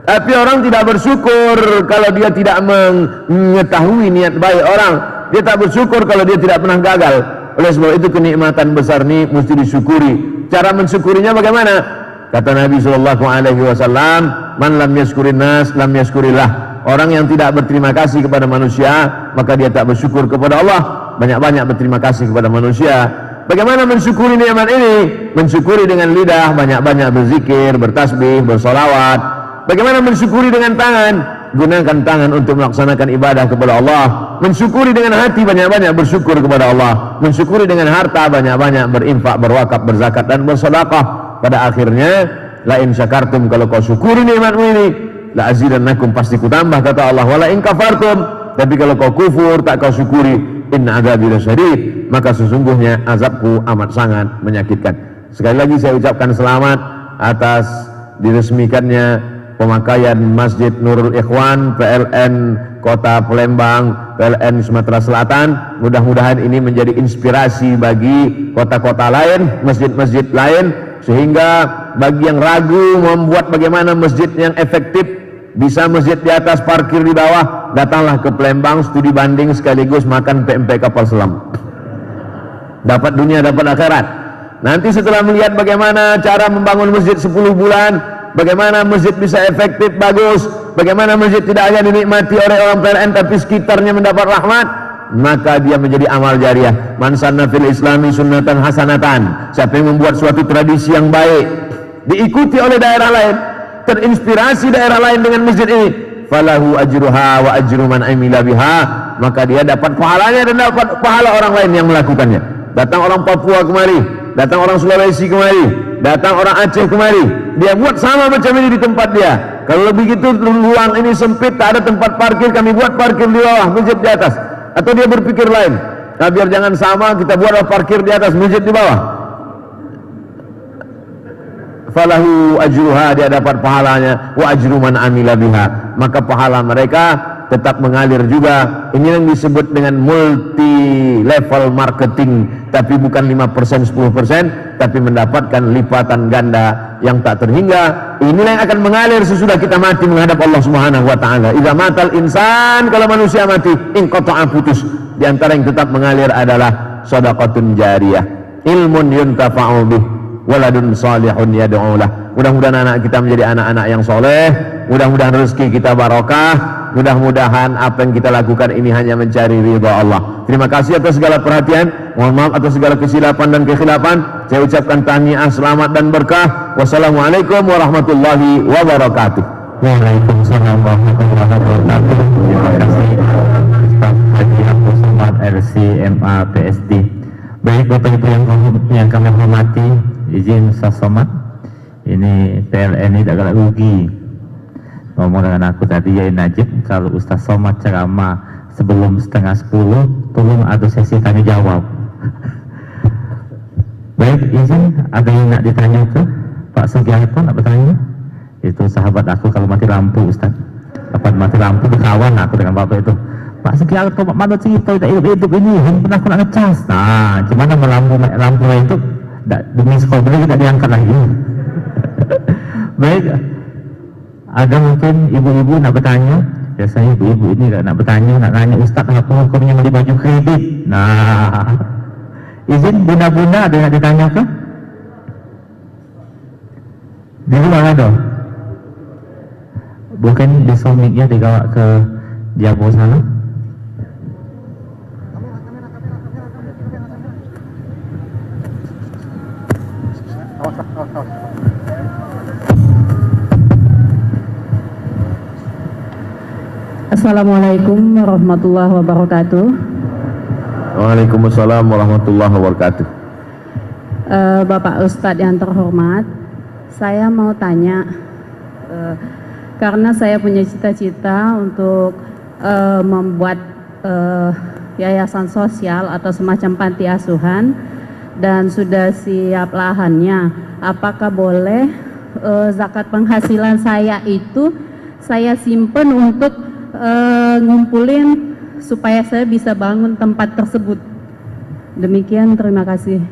Tapi orang tidak bersyukur kalau dia tidak mengetahui niat baik orang. Dia tak bersyukur kalau dia tidak pernah gagal. Oleh sebab itu kenikmatan besar ini mesti disyukuri. Cara mensyukurinya bagaimana? Kata Nabi SAW, man lam yaskurin nas lam yaskurillah. Orang yang tidak berterima kasih kepada manusia, maka dia tak bersyukur kepada Allah. Banyak-banyak berterima kasih kepada manusia. Bagaimana mensyukuri nikmat ini? Mensyukuri dengan lidah, banyak-banyak berzikir, bertasbih, bersolawat. Bagaimana mensyukuri dengan tangan? Gunakan tangan untuk melaksanakan ibadah kepada Allah. Mensyukuri dengan hati, banyak-banyak bersyukur kepada Allah. Mensyukuri dengan harta, banyak-banyak berinfak, berwakaf, berzakat dan bersedekah. Pada akhirnya, la in syakartum, kalau kau syukuri nikmatmu ini, la azidannakum, pasti ku tambah, kata Allah. Wala in kafartum, tapi kalau kau kufur, tak kau syukuri, inna adzabi lasyadid, maka sesungguhnya azabku amat sangat menyakitkan. Sekali lagi saya ucapkan selamat atas diresmikannya pemakaian Masjid Nurul Ikhwan PLN Kota Palembang, PLN Sumatera Selatan. Mudah-mudahan ini menjadi inspirasi bagi kota-kota lain, masjid-masjid lain, sehingga bagi yang ragu membuat bagaimana masjid yang efektif, bisa masjid di atas, parkir di bawah, datanglah ke Palembang, studi banding sekaligus makan PMP kapal selam. Dapat dunia, dapat akhirat. Nanti setelah melihat bagaimana cara membangun masjid 10 bulan, bagaimana masjid bisa efektif, bagus, bagaimana masjid tidak hanya dinikmati oleh orang PLN tapi sekitarnya mendapat rahmat, maka dia menjadi amal jariah. Man sanna fil islami sunnatan hasanatan. Siapa yang membuat suatu tradisi yang baik, diikuti oleh daerah lain, terinspirasi daerah lain dengan masjid ini, falahu ajruha wa ajru man amila biha, maka dia dapat pahalanya dan dapat pahala orang lain yang melakukannya. Datang orang Papua kemari, datang orang Sulawesi kemari, datang orang Aceh kemari, dia buat sama macam ini di tempat dia. Kalau begitu ruang ini sempit, tak ada tempat parkir, kami buat parkir di bawah, masjid di atas. Atau dia berpikir lain, nah biar jangan sama, kita buatlah parkir di atas, masjid di bawah. Falahu ajruha, dia dapat pahalanya, wa ajru man amila biha, maka pahala mereka tetap mengalir juga. Ini yang disebut dengan multi level marketing, tapi bukan 5%, 10%, tapi mendapatkan lipatan ganda yang tak terhingga. Inilah yang akan mengalir sesudah kita mati menghadap Allah Subhanahu wa taala. Idza matal insan, kalau manusia mati, inqata'a, putus. Di antara yang tetap mengalir adalah shadaqatun jariyah, ilmun yuntafa'u bih, waladun salihun yad'ulah. Mudah-mudahan anak kita menjadi anak-anak yang soleh, mudah-mudahan rezeki kita barokah, mudah-mudahan apa yang kita lakukan ini hanya mencari ridha Allah. Terima kasih atas segala perhatian, mohon maaf atas segala kesilapan dan kekhilafan. Saya ucapkan tahniah, selamat dan berkah. Wassalamualaikum warahmatullahi wabarakatuh. Waalaikumsalam warahmatullahi wabarakatuh. Terima kasih Ustaz Haji Abdul Somad LCMA PSD. Baik Bapak Ibu yang kami hormati, izin Ustaz Somad, ini PLN ini agak rugi. Ngomong dengan aku tadi ya Najib, kalau Ustaz Somad ceramah sebelum 9:30, tolong ada sesi tanya jawab. Baik, izin, ada yang nak ditanya ke Pak Sugiharto, nak bertanya? Itu sahabat aku kalau mati lampu Ustaz. Dapat mati lampu, berkawan aku dengan Bapak itu. Pak Sugiharto, mana cerita tak hidup ini, pernah aku nak ngecas. Nah, gimana lampu itu demi sekolah beli tidak diangkat lagi. Baik, ada mungkin ibu-ibu nak bertanya. Biasanya ibu-ibu ini nak bertanya, nak tanya Ustaz apa hukumnya beli baju kredit. Nah, izin bunda-bunda ada yang ditanya ke? Di luar ada? Bukan di somiknya dibawa ke Jabo sana? Assalamualaikum warahmatullahi wabarakatuh. Waalaikumsalam warahmatullahi wabarakatuh. Bapak Ustadz yang terhormat, saya mau tanya, karena saya punya cita-cita untuk membuat yayasan sosial atau semacam panti asuhan dan sudah siap lahannya. Apakah boleh zakat penghasilan saya itu saya simpen untuk ngumpulin supaya saya bisa bangun tempat tersebut? Demikian, terima kasih.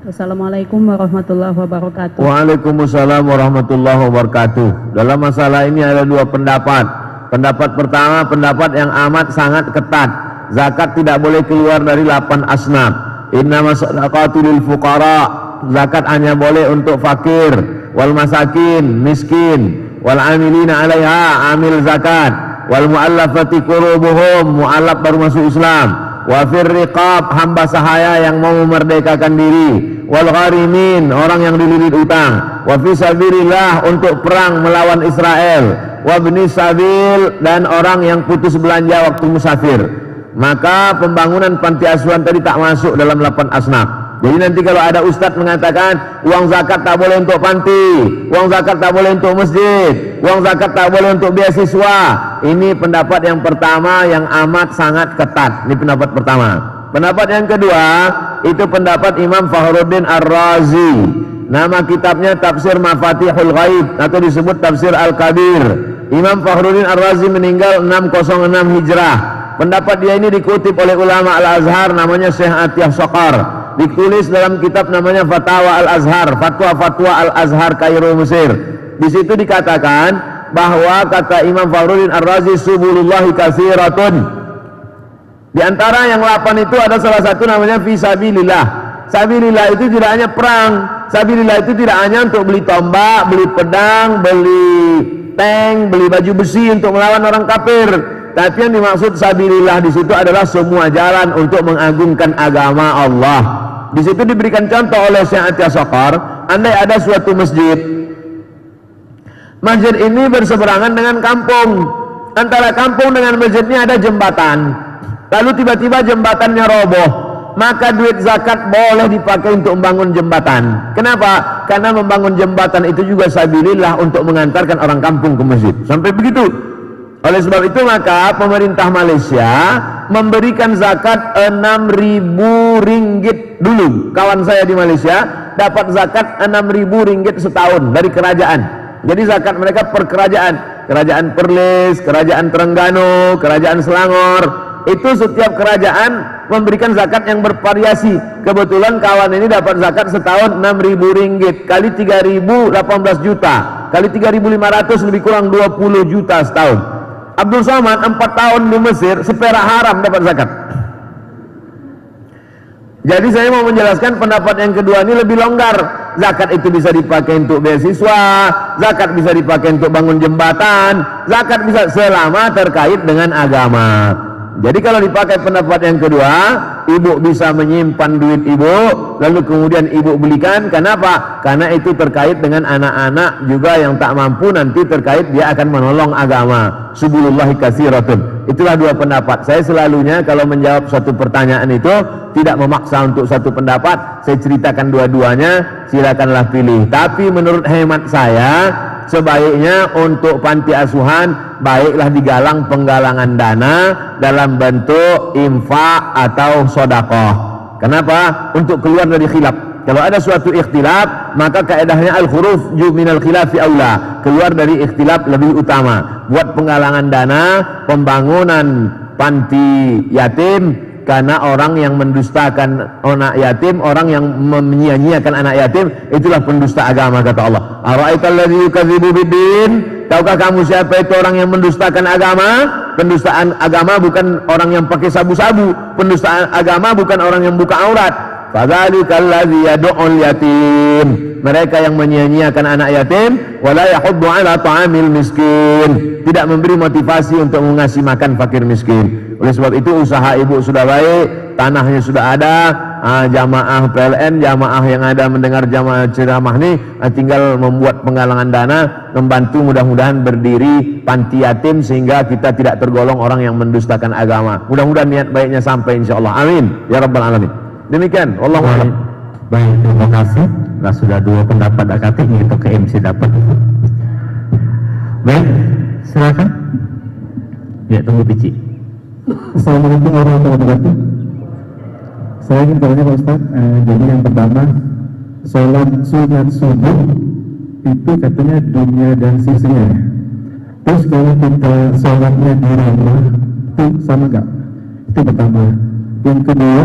Assalamualaikum warahmatullahi wabarakatuh. Waalaikumsalam warahmatullahi wabarakatuh. Dalam masalah ini ada dua pendapat. Pendapat pertama, pendapat yang amat sangat ketat. Zakat tidak boleh keluar dari 8 asnaf. Innamas shadaqatu lil fuqara. Zakat hanya boleh untuk fakir, wal masakin, miskin, wal amilina 'alaiha, amil zakat, wal mu'allafati qulubuhum, mu'allaf baru masuk Islam, wa fir riqab, hamba sahaya yang mau memerdekakan diri, wal gharimin, orang yang dililit utang, wa fi sabilillah, untuk perang melawan Israel, wa ibni sabil, dan orang yang putus belanja waktu musafir. Maka pembangunan panti asuhan tadi tak masuk dalam 8 asnaf. Jadi nanti kalau ada ustadz mengatakan uang zakat tak boleh untuk panti, uang zakat tak boleh untuk masjid, uang zakat tak boleh untuk beasiswa, ini pendapat yang pertama yang amat sangat ketat. Ini pendapat pertama. Pendapat yang kedua, itu pendapat Imam Fakhruddin Ar-Razi. Nama kitabnya Tafsir Mafatihul Ghaib atau disebut Tafsir Al-Kabir. Imam Fakhruddin Ar-Razi meninggal 606 Hijrah. Pendapat dia ini dikutip oleh ulama Al-Azhar, namanya Syekh Atiyah Sokar. Ditulis dalam kitab namanya Fatawa Al-Azhar, Fatwa Al-Azhar Kairo Mesir. Di situ dikatakan bahwa kata Imam Fakhruddin Ar-Razi, subulullahi katsiratun. Di antara yang 8 itu ada salah satu namanya fisabilillah. Sabilillah itu tidak hanya perang. Sabilillah itu tidak hanya untuk beli tombak, beli pedang, beli tank, beli baju besi untuk melawan orang kafir. Tapi yang dimaksud sabilillah di situ adalah semua jalan untuk mengagungkan agama Allah. Di situ diberikan contoh oleh Syekh Atiyah Sokar, andai ada suatu masjid. Masjid ini berseberangan dengan kampung. Antara kampung dengan masjidnya ada jembatan. Lalu tiba-tiba jembatannya roboh. Maka duit zakat boleh dipakai untuk membangun jembatan. Kenapa? Karena membangun jembatan itu juga sabilillah untuk mengantarkan orang kampung ke masjid. Sampai begitu. Oleh sebab itu maka pemerintah Malaysia memberikan zakat 6.000 ringgit dulu. Kawan saya di Malaysia dapat zakat 6.000 ringgit setahun dari kerajaan. Jadi zakat mereka per kerajaan. Kerajaan Perlis, Kerajaan Terengganu, Kerajaan Selangor. Itu setiap kerajaan memberikan zakat yang bervariasi. Kebetulan kawan ini dapat zakat setahun 6.000 ringgit. Kali 3.000, 18 juta. Kali 3.500 lebih kurang 20 juta setahun. Abdul Somad 4 tahun di Mesir seperak haram dapat zakat. Jadi saya mau menjelaskan pendapat yang kedua ini lebih longgar. Zakat itu bisa dipakai untuk beasiswa, zakat bisa dipakai untuk bangun jembatan, zakat bisa selama terkait dengan agama. Jadi kalau dipakai pendapat yang kedua, ibu bisa menyimpan duit ibu, lalu kemudian ibu belikan. Kenapa? Karena itu terkait dengan anak-anak juga yang tak mampu, nanti terkait dia akan menolong agama. Subulullahi katsiratun. Itulah dua pendapat. Saya selalunya kalau menjawab suatu pertanyaan itu tidak memaksa untuk satu pendapat. Saya ceritakan dua-duanya, silakanlah pilih. Tapi menurut hemat saya, sebaiknya untuk panti asuhan baiklah digalang penggalangan dana dalam bentuk infak atau sedekah. Kenapa? Untuk keluar dari khilaf. Kalau ada suatu ikhtilaf, maka kaedahnya al-khuruf minal khilafi aula. Keluar dari ikhtilaf lebih utama. Buat penggalangan dana, pembangunan panti yatim, karena orang yang mendustakan anak yatim, orang yang menyia-nyiakan anak yatim, itulah pendusta agama, kata Allah. Ara'aital ladzi yukadzibu biddin? Tahukah kamu siapa itu orang yang mendustakan agama? Pendustaan agama bukan orang yang pakai sabu-sabu. Pendustaan agama bukan orang yang buka aurat. Fadzalikal ladzi yad'ul yatim. Mereka yang menyia-nyiakan anak yatim, wala yahuddu ala ta'amil miskin. Tidak memberi motivasi untuk mengasih makan fakir miskin. Oleh sebab itu usaha ibu sudah baik, tanahnya sudah ada, jamaah PLN, jamaah yang ada mendengar jamaah ceramah ini tinggal membuat penggalangan dana, membantu mudah-mudahan berdiri panti yatim sehingga kita tidak tergolong orang yang mendustakan agama. Mudah-mudahan niat baiknya sampai insyaallah. Amin ya rabbal alamin. Demikian, wallahu a'lam. Baik, terima kasih. Nah, sudah dua pendapat akad ini untuk ke MC dapat. Baik, silakan. Ya, tunggu Bici. Assalamualaikum warahmatullahi wabarakatuh. Saya ingin tanya Pak Ustaz, jadi yang pertama, sholat sunat subuh itu katanya dunia dan sisinya. Terus kalau kita sholatnya di rumah itu sama nggak? Itu pertama. Yang kedua,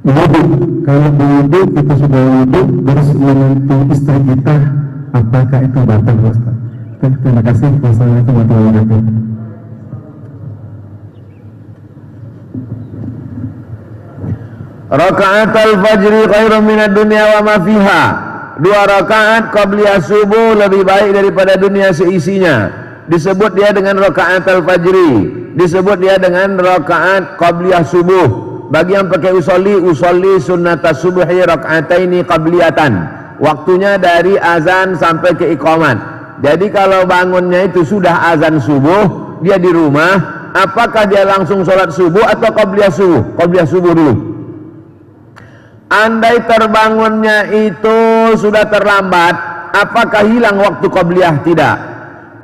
Wudhu, kalau berwudhu kita sudah wudhu terus menyentuh istri kita, apakah itu batal Ustaz? Terima kasih. Wassalamualaikum warahmatullahi wabarakatuh. Rakaat al-fajri khairum minad dunya wa ma fiha. 2 rakaat qabliyah subuh lebih baik daripada dunia seisinya. Disebut dia dengan rakaat al-fajri, disebut dia dengan rakaat qabliyah subuh. Bagi yang pakai usolli sunnatas subuhi raka'ataini qabliyatan. Waktunya dari azan sampai ke iqamat. Jadi kalau bangunnya itu sudah azan subuh, dia di rumah, apakah dia langsung sholat subuh atau qabliyah subuh? Qabliyah subuh dulu. Andai terbangunnya itu sudah terlambat, apakah hilang waktu qabliyah? Tidak.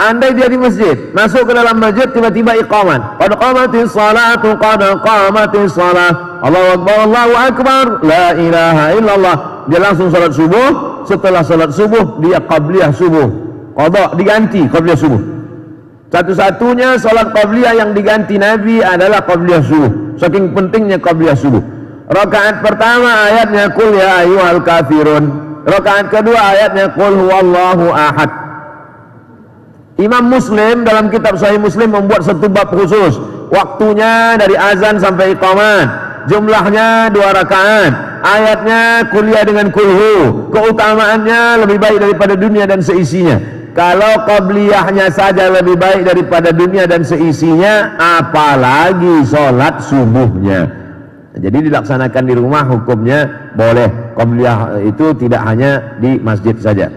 Andai dia di masjid, masuk ke dalam masjid, tiba-tiba iqamat, qad qamatis salatu, qad qamatis salah, Allahu akbar, Allahu akbar, la ilaha illallah. Dia langsung salat subuh. Setelah salat subuh dia qabliyah subuh, qada diganti qabliyah subuh. Satu-satunya salat qabliyah yang diganti Nabi adalah qabliyah subuh. Saking pentingnya qabliyah subuh. Rakaat pertama ayatnya qul ya ayyuhal kafirun. Rakaat kedua ayatnya qul huwallahu ahad. Imam Muslim dalam kitab Sahih Muslim membuat satu bab khusus. Waktunya dari azan sampai iqamat. Jumlahnya 2 rakaat. Ayatnya kuliah dengan kulhu. Keutamaannya lebih baik daripada dunia dan seisinya. Kalau qabliyahnya saja lebih baik daripada dunia dan seisinya, apalagi sholat subuhnya. Jadi dilaksanakan di rumah hukumnya boleh. Qabliyah itu tidak hanya di masjid saja.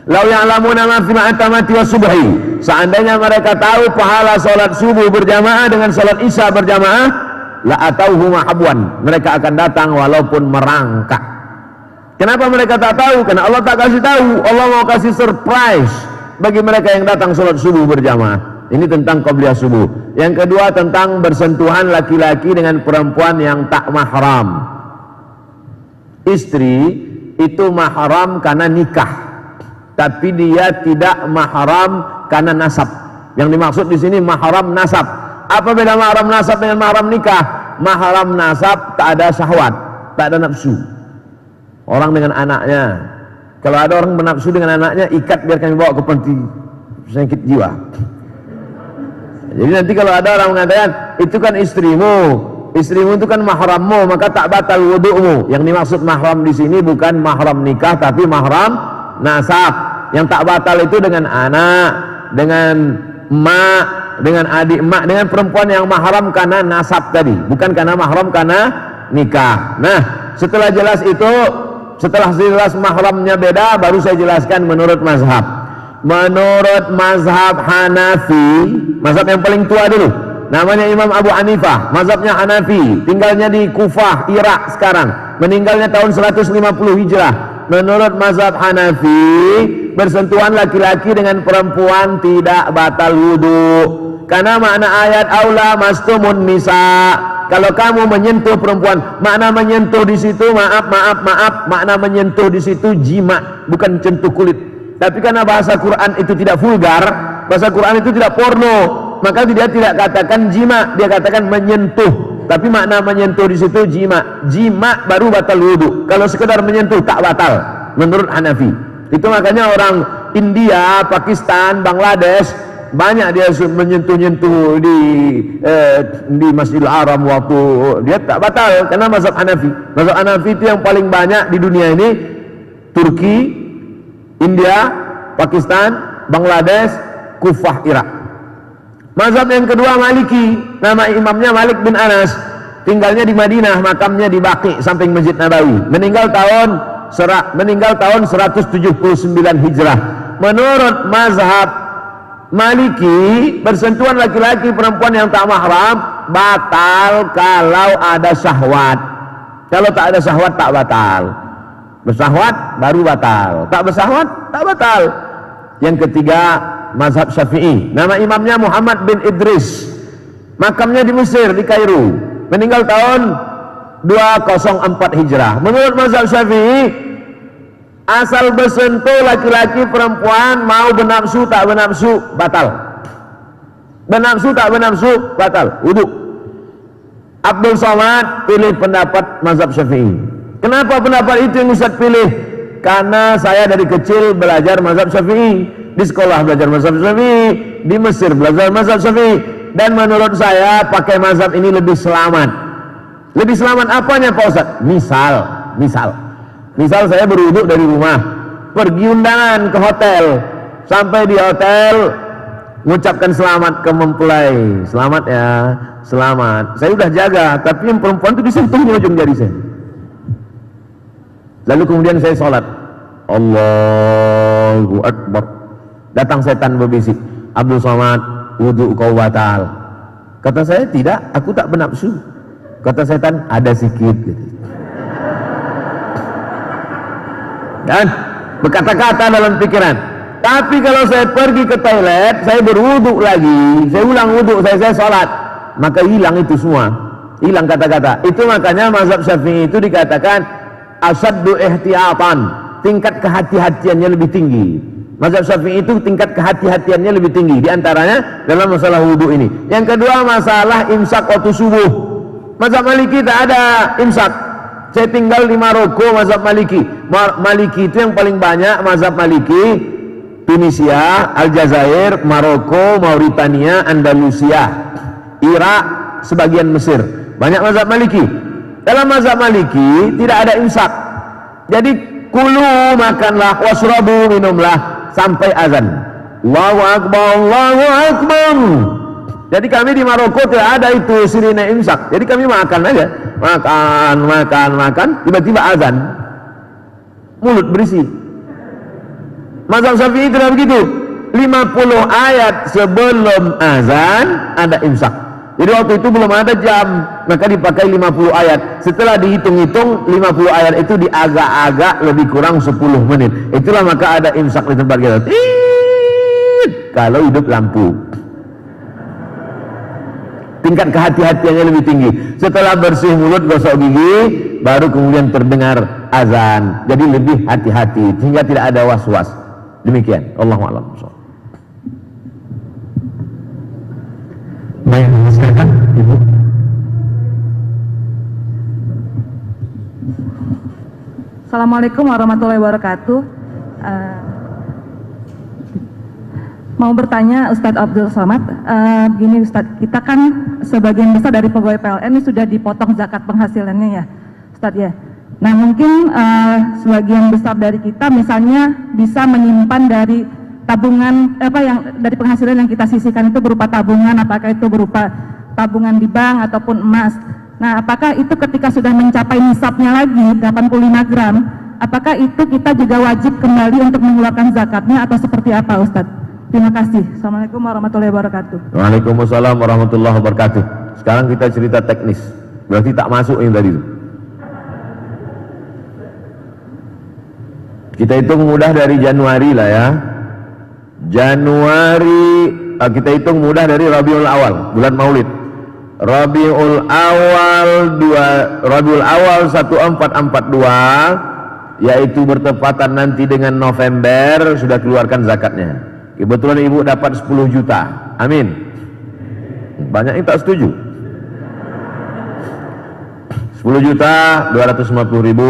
Lau ya'lamuna ma fil atamati was subhi. Seandainya mereka tahu pahala salat subuh berjamaah dengan salat isya berjamaah, la atauhu mahabwan. Mereka akan datang walaupun merangkak. Kenapa mereka tak tahu? Karena Allah tak kasih tahu. Allah mau kasih surprise bagi mereka yang datang salat subuh berjamaah. Ini tentang qabliyah subuh. Yang kedua tentang bersentuhan laki-laki dengan perempuan yang tak mahram. Istri itu mahram karena nikah, tapi dia tidak mahram karena nasab. Yang dimaksud di sini mahram nasab. Apa beda mahram nasab dengan mahram nikah? Mahram nasab tak ada syahwat, tak ada nafsu. Orang dengan anaknya, kalau ada orang bernafsu dengan anaknya, ikat biar kami bawa ke panti sakit jiwa. Jadi nanti kalau ada orang mengatakan itu kan istrimu, istrimu itu kan mahrammu, maka tak batal wudu'mu. Yang dimaksud mahram di sini bukan mahram nikah, tapi mahram nasab. Yang tak batal itu dengan anak, dengan emak, dengan adik emak, dengan perempuan yang mahram karena nasab tadi, bukan karena mahram karena nikah. Nah, setelah jelas itu, setelah jelas mahramnya beda, baru saya jelaskan menurut mazhab. Menurut mazhab Hanafi, mazhab yang paling tua dulu, namanya Imam Abu Hanifah, mazhabnya Hanafi, tinggalnya di Kufah, Irak sekarang, meninggalnya tahun 150 Hijrah. Menurut mazhab Hanafi, bersentuhan laki-laki dengan perempuan tidak batal wudu, karena makna ayat aula mastumun nisa. Kalau kamu menyentuh perempuan, makna menyentuh di situ, maaf, makna menyentuh di situ jima, bukan sentuh kulit. Tapi karena bahasa Quran itu tidak vulgar, bahasa Quran itu tidak porno, maka dia tidak katakan jima, dia katakan menyentuh. Tapi makna menyentuh di situ jima. Jima baru batal wudu. Kalau sekedar menyentuh tak batal menurut Hanafi. Itu makanya orang India, Pakistan, Bangladesh banyak dia menyentuh-nyentuh di Masjidil Haram waktu dia tak batal karena mazhab Hanafi. Mazhab Hanafi itu yang paling banyak di dunia ini. Turki, India, Pakistan, Bangladesh, Kufah, Irak. Mazhab yang kedua Maliki, nama imamnya Malik bin Anas, tinggalnya di Madinah, makamnya di Baqi samping Masjid Nabawi. Meninggal tahun 179 Hijrah. Menurut mazhab Maliki, bersentuhan laki-laki perempuan yang tak mahram batal kalau ada syahwat. Kalau tak ada syahwat tak batal. Bersahwat baru batal, tak bersahwat tak batal. Yang ketiga mazhab Syafi'i, nama imamnya Muhammad bin Idris, makamnya di Mesir, di Kairo, meninggal tahun 204 Hijrah. Menurut mazhab Syafi'i, asal bersentuh laki-laki perempuan, mau bernafsu tak bernafsu batal, bernafsu tak bernafsu batal wudu. Abdul Somad pilih pendapat mazhab Syafi'i. Kenapa pendapat itu yang Ustaz pilih? Karena saya dari kecil belajar mazhab Syafi'i, di sekolah belajar mazhab Syafi'i, di Mesir belajar mazhab Syafi'i, dan menurut saya pakai mazhab ini lebih selamat. Lebih selamat apanya Pak Ustaz? Misal saya berwudu dari rumah, pergi undangan ke hotel, sampai di hotel mengucapkan selamat ke mempelai, selamat ya, selamat. Saya udah jaga, tapi yang perempuan itu disentuh di ujung jari saya. Lalu kemudian saya sholat, Allahu Akbar. Datang setan berbisik, Abdul Somad, wudu kau batal. Kata saya, tidak, aku tak bernafsu. Kata setan, ada sikit gitu. Dan berkata-kata dalam pikiran. Tapi kalau saya pergi ke toilet, saya berwudu lagi, saya ulang wudu, saya sholat, maka hilang itu semua, hilang kata-kata. Itu makanya mazhab Syafi'i itu dikatakan asyaddu ihtiyatan, tingkat kehati-hatiannya lebih tinggi. Mazhab Syafi'i itu tingkat kehati-hatiannya lebih tinggi, diantaranya dalam masalah wudu ini. Yang kedua masalah imsak waktu subuh. Mazhab Maliki tak ada imsak. Saya tinggal di Maroko, mazhab Maliki. Maliki itu yang paling banyak, mazhab Maliki, Tunisia, Aljazair, Maroko, Mauritania, Andalusia, Irak, sebagian Mesir. Banyak mazhab Maliki. Dalam mazhab Maliki tidak ada imsak. Jadi kulu makanlah, wasrabu minumlah sampai azan. Allahu Akbar, Allahu Akbar. Jadi kami di Maroko tidak ada itu sirine imsak. Jadi kami makan aja, makan, tiba-tiba azan, mulut berisi. Mazhab Syafi'i tidak begitu. 50 ayat sebelum azan ada imsak. Jadi waktu itu belum ada jam, maka dipakai 50 ayat. Setelah dihitung-hitung 50 ayat itu diagak-agak lebih kurang 10 menit. Itulah maka ada imsak di tempat kita. Kalau hidup lampu. Tingkat kehati-hatiannya lebih tinggi. Setelah bersih mulut, gosok gigi, baru kemudian terdengar azan. Jadi lebih hati-hati sehingga tidak ada was-was. Demikian. Allahu a'lam. Baik, silakan Ibu. Assalamualaikum warahmatullahi wabarakatuh. Mau bertanya Ustadz Abdul Somad, begini Ustadz, kita kan sebagian besar dari pegawai PLN ini sudah dipotong zakat penghasilannya ya Ustadz ya. Nah mungkin sebagian besar dari kita misalnya bisa menyimpan dari tabungan yang dari penghasilan yang kita sisihkan itu berupa tabungan, apakah itu berupa tabungan di bank ataupun emas. Nah apakah itu ketika sudah mencapai nisabnya lagi 85 gram, apakah itu kita juga wajib kembali untuk mengeluarkan zakatnya atau seperti apa Ustadz? Terima kasih. Assalamualaikum warahmatullahi wabarakatuh. Waalaikumsalam warahmatullahi wabarakatuh. Sekarang kita cerita teknis. Berarti tak masuk yang tadi itu. Kita hitung mudah dari Januari lah ya. Januari, kita hitung mudah dari Rabiul Awal, bulan Maulid. Rabiul Awal 1442, yaitu bertepatan nanti dengan November, sudah keluarkan zakatnya. Kebetulan ibu dapat 10 juta. Amin. Banyak yang tak setuju. 10 juta 250 ribu,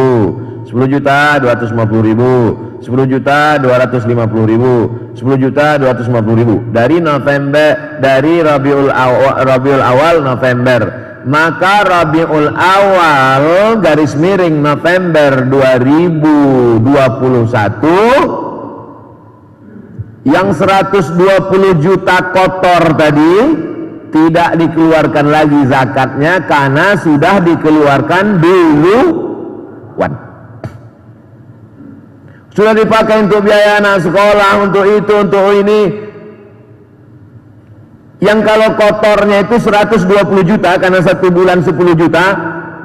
10 juta 250 ribu, 10 juta 250 ribu, 10 juta 250 ribu. Dari November, dari Rabiul Awal November. Maka Rabiul Awal garis miring November 2021, yang 120 juta kotor tadi tidak dikeluarkan lagi zakatnya karena sudah dikeluarkan duluan. Sudah dipakai untuk biaya anak sekolah, untuk itu, untuk ini. Yang kalau kotornya itu 120 juta karena satu bulan 10 juta,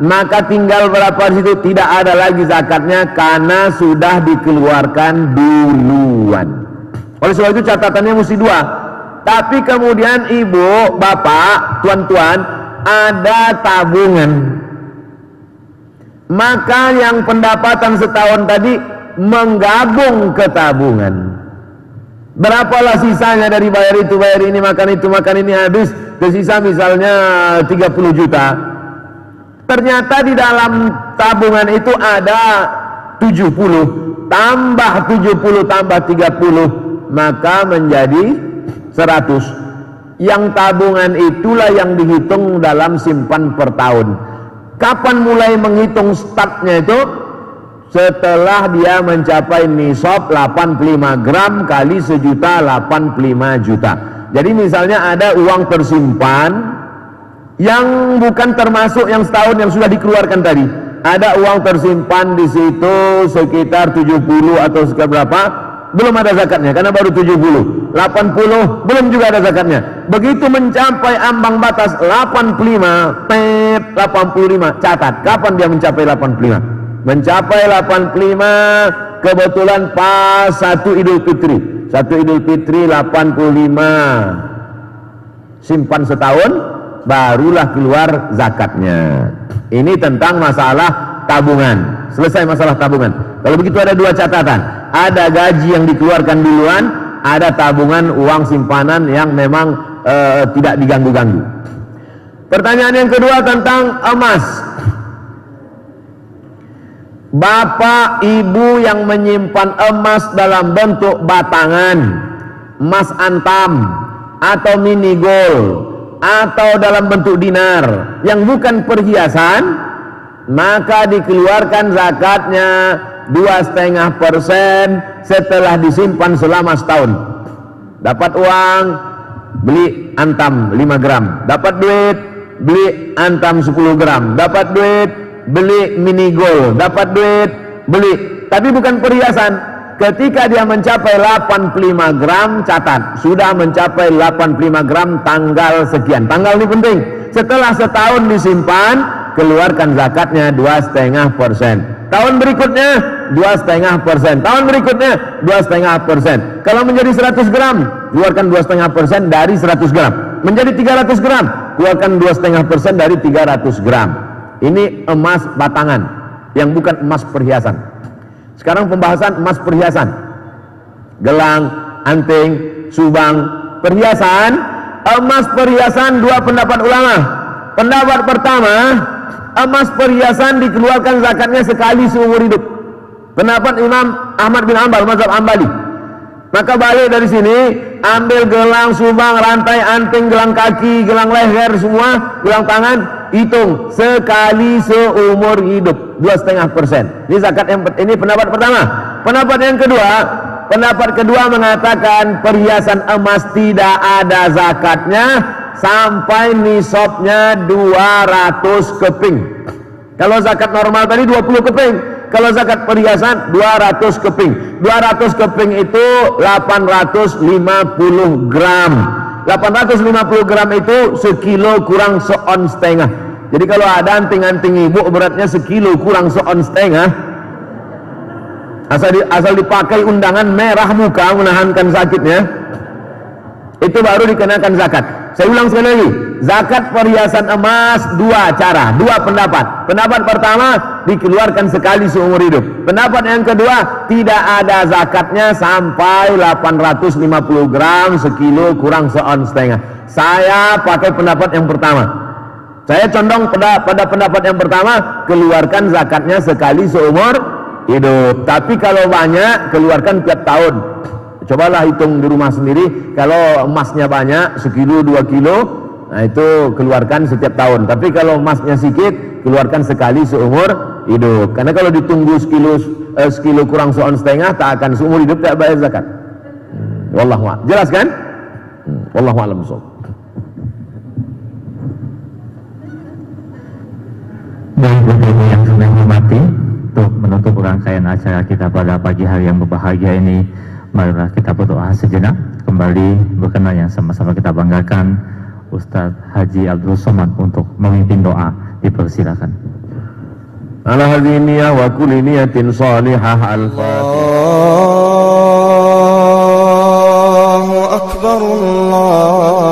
maka tinggal berapa di situ, tidak ada lagi zakatnya karena sudah dikeluarkan duluan. Oleh sebab itu catatannya mesti dua. Tapi kemudian ibu, bapak, tuan-tuan, ada tabungan. Maka yang pendapatan setahun tadi menggabung ke tabungan. Berapalah sisanya dari bayar itu, bayar ini, makan itu, makan ini, habis tersisa misalnya 30 juta. ternyata di dalam tabungan itu ada 70 tambah 70 tambah 30 maka menjadi 100. Yang tabungan itulah yang dihitung dalam simpan per tahun. Kapan mulai menghitung startnya itu? Setelah dia mencapai nisab 85 gram kali sejuta 85 juta. Jadi misalnya ada uang tersimpan yang bukan termasuk yang setahun yang sudah dikeluarkan tadi. Ada uang tersimpan di situ sekitar 70 atau sekitar berapa? Belum ada zakatnya karena baru 70. 80 belum juga ada zakatnya. Begitu mencapai ambang batas 85, 85 catat. Kapan dia mencapai 85? Mencapai 85 kebetulan pas 1 Idul Fitri. 1 Idul Fitri 85. Simpan setahun barulah keluar zakatnya. Ini tentang masalah tabungan. Selesai masalah tabungan. Kalau begitu ada dua catatan. Ada gaji yang dikeluarkan duluan, ada tabungan uang simpanan yang memang tidak diganggu-ganggu. Pertanyaan yang kedua tentang emas. Bapak ibu yang menyimpan emas dalam bentuk batangan, emas antam atau mini gold atau dalam bentuk dinar yang bukan perhiasan, maka dikeluarkan zakatnya 2,5% setelah disimpan selama setahun. Dapat uang, beli antam 5 gram, dapat duit, beli antam 10 gram, dapat duit, beli mini gold, dapat duit, beli, tapi bukan perhiasan. Ketika dia mencapai 85 gram, catat, sudah mencapai 85 gram tanggal sekian. Tanggal ini penting. Setelah setahun disimpan, keluarkan zakatnya 2,5%. Tahun berikutnya 2,5%. Tahun berikutnya 2,5%. Kalau menjadi 100 gram, keluarkan 2,5% dari 100 gram. Menjadi 300 gram, keluarkan 2,5% dari 300 gram. Ini emas batangan yang bukan emas perhiasan. Sekarang pembahasan emas perhiasan. Gelang, anting, subang, perhiasan. Emas perhiasan dua pendapat ulama. Pendapat pertama, emas perhiasan dikeluarkan zakatnya sekali seumur hidup. Pendapat Imam Ahmad bin Hanbal, mazhab Hambali. Maka balik dari sini, ambil gelang, subang, rantai, anting, gelang kaki, gelang leher, semua, gelang tangan, hitung sekali seumur hidup 2,5%. Ini zakat yang ini pendapat pertama. Pendapat yang kedua, pendapat kedua mengatakan perhiasan emas tidak ada zakatnya sampai nisabnya 200 keping. Kalau zakat normal tadi 20 keping. Kalau zakat perhiasan 200 keping. 200 keping itu 850 gram. 850 gram itu sekilo kurang seon setengah. Jadi kalau ada anting-anting ibu beratnya sekilo kurang seon setengah, asal dipakai undangan merah muka menahankan sakitnya, itu baru dikenakan zakat. Saya ulang sekali lagi, zakat perhiasan emas dua cara, dua pendapat. Pendapat pertama dikeluarkan sekali seumur hidup. Pendapat yang kedua tidak ada zakatnya sampai 850 gram sekilo kurang seon setengah. Saya pakai pendapat yang pertama. Saya condong pada pendapat yang pertama, keluarkan zakatnya sekali seumur hidup. Tapi kalau banyak, keluarkan tiap tahun. Cobalah hitung di rumah sendiri, kalau emasnya banyak, sekilo 2 kilo, nah itu keluarkan setiap tahun. Tapi kalau emasnya sedikit, keluarkan sekali seumur hidup. Karena kalau ditunggu sekilo kurang seon setengah, tak akan seumur hidup tak bayar zakat. Wallahu a'lam. Jelas kan? Wallahu a'lam bishawab. Baik, Bapak yang kami hormati, untuk menutup rangkaian acara kita pada pagi hari yang berbahagia ini, marilah kita berdoa sejenak, kembali berkenan yang sama-sama kita banggakan Ustadz Haji Abdul Somad untuk memimpin doa. Dipersilakan. Ala hadhihi niyah wa kulli niyatin salihah al-Fatihah. Allahu akbar, Allah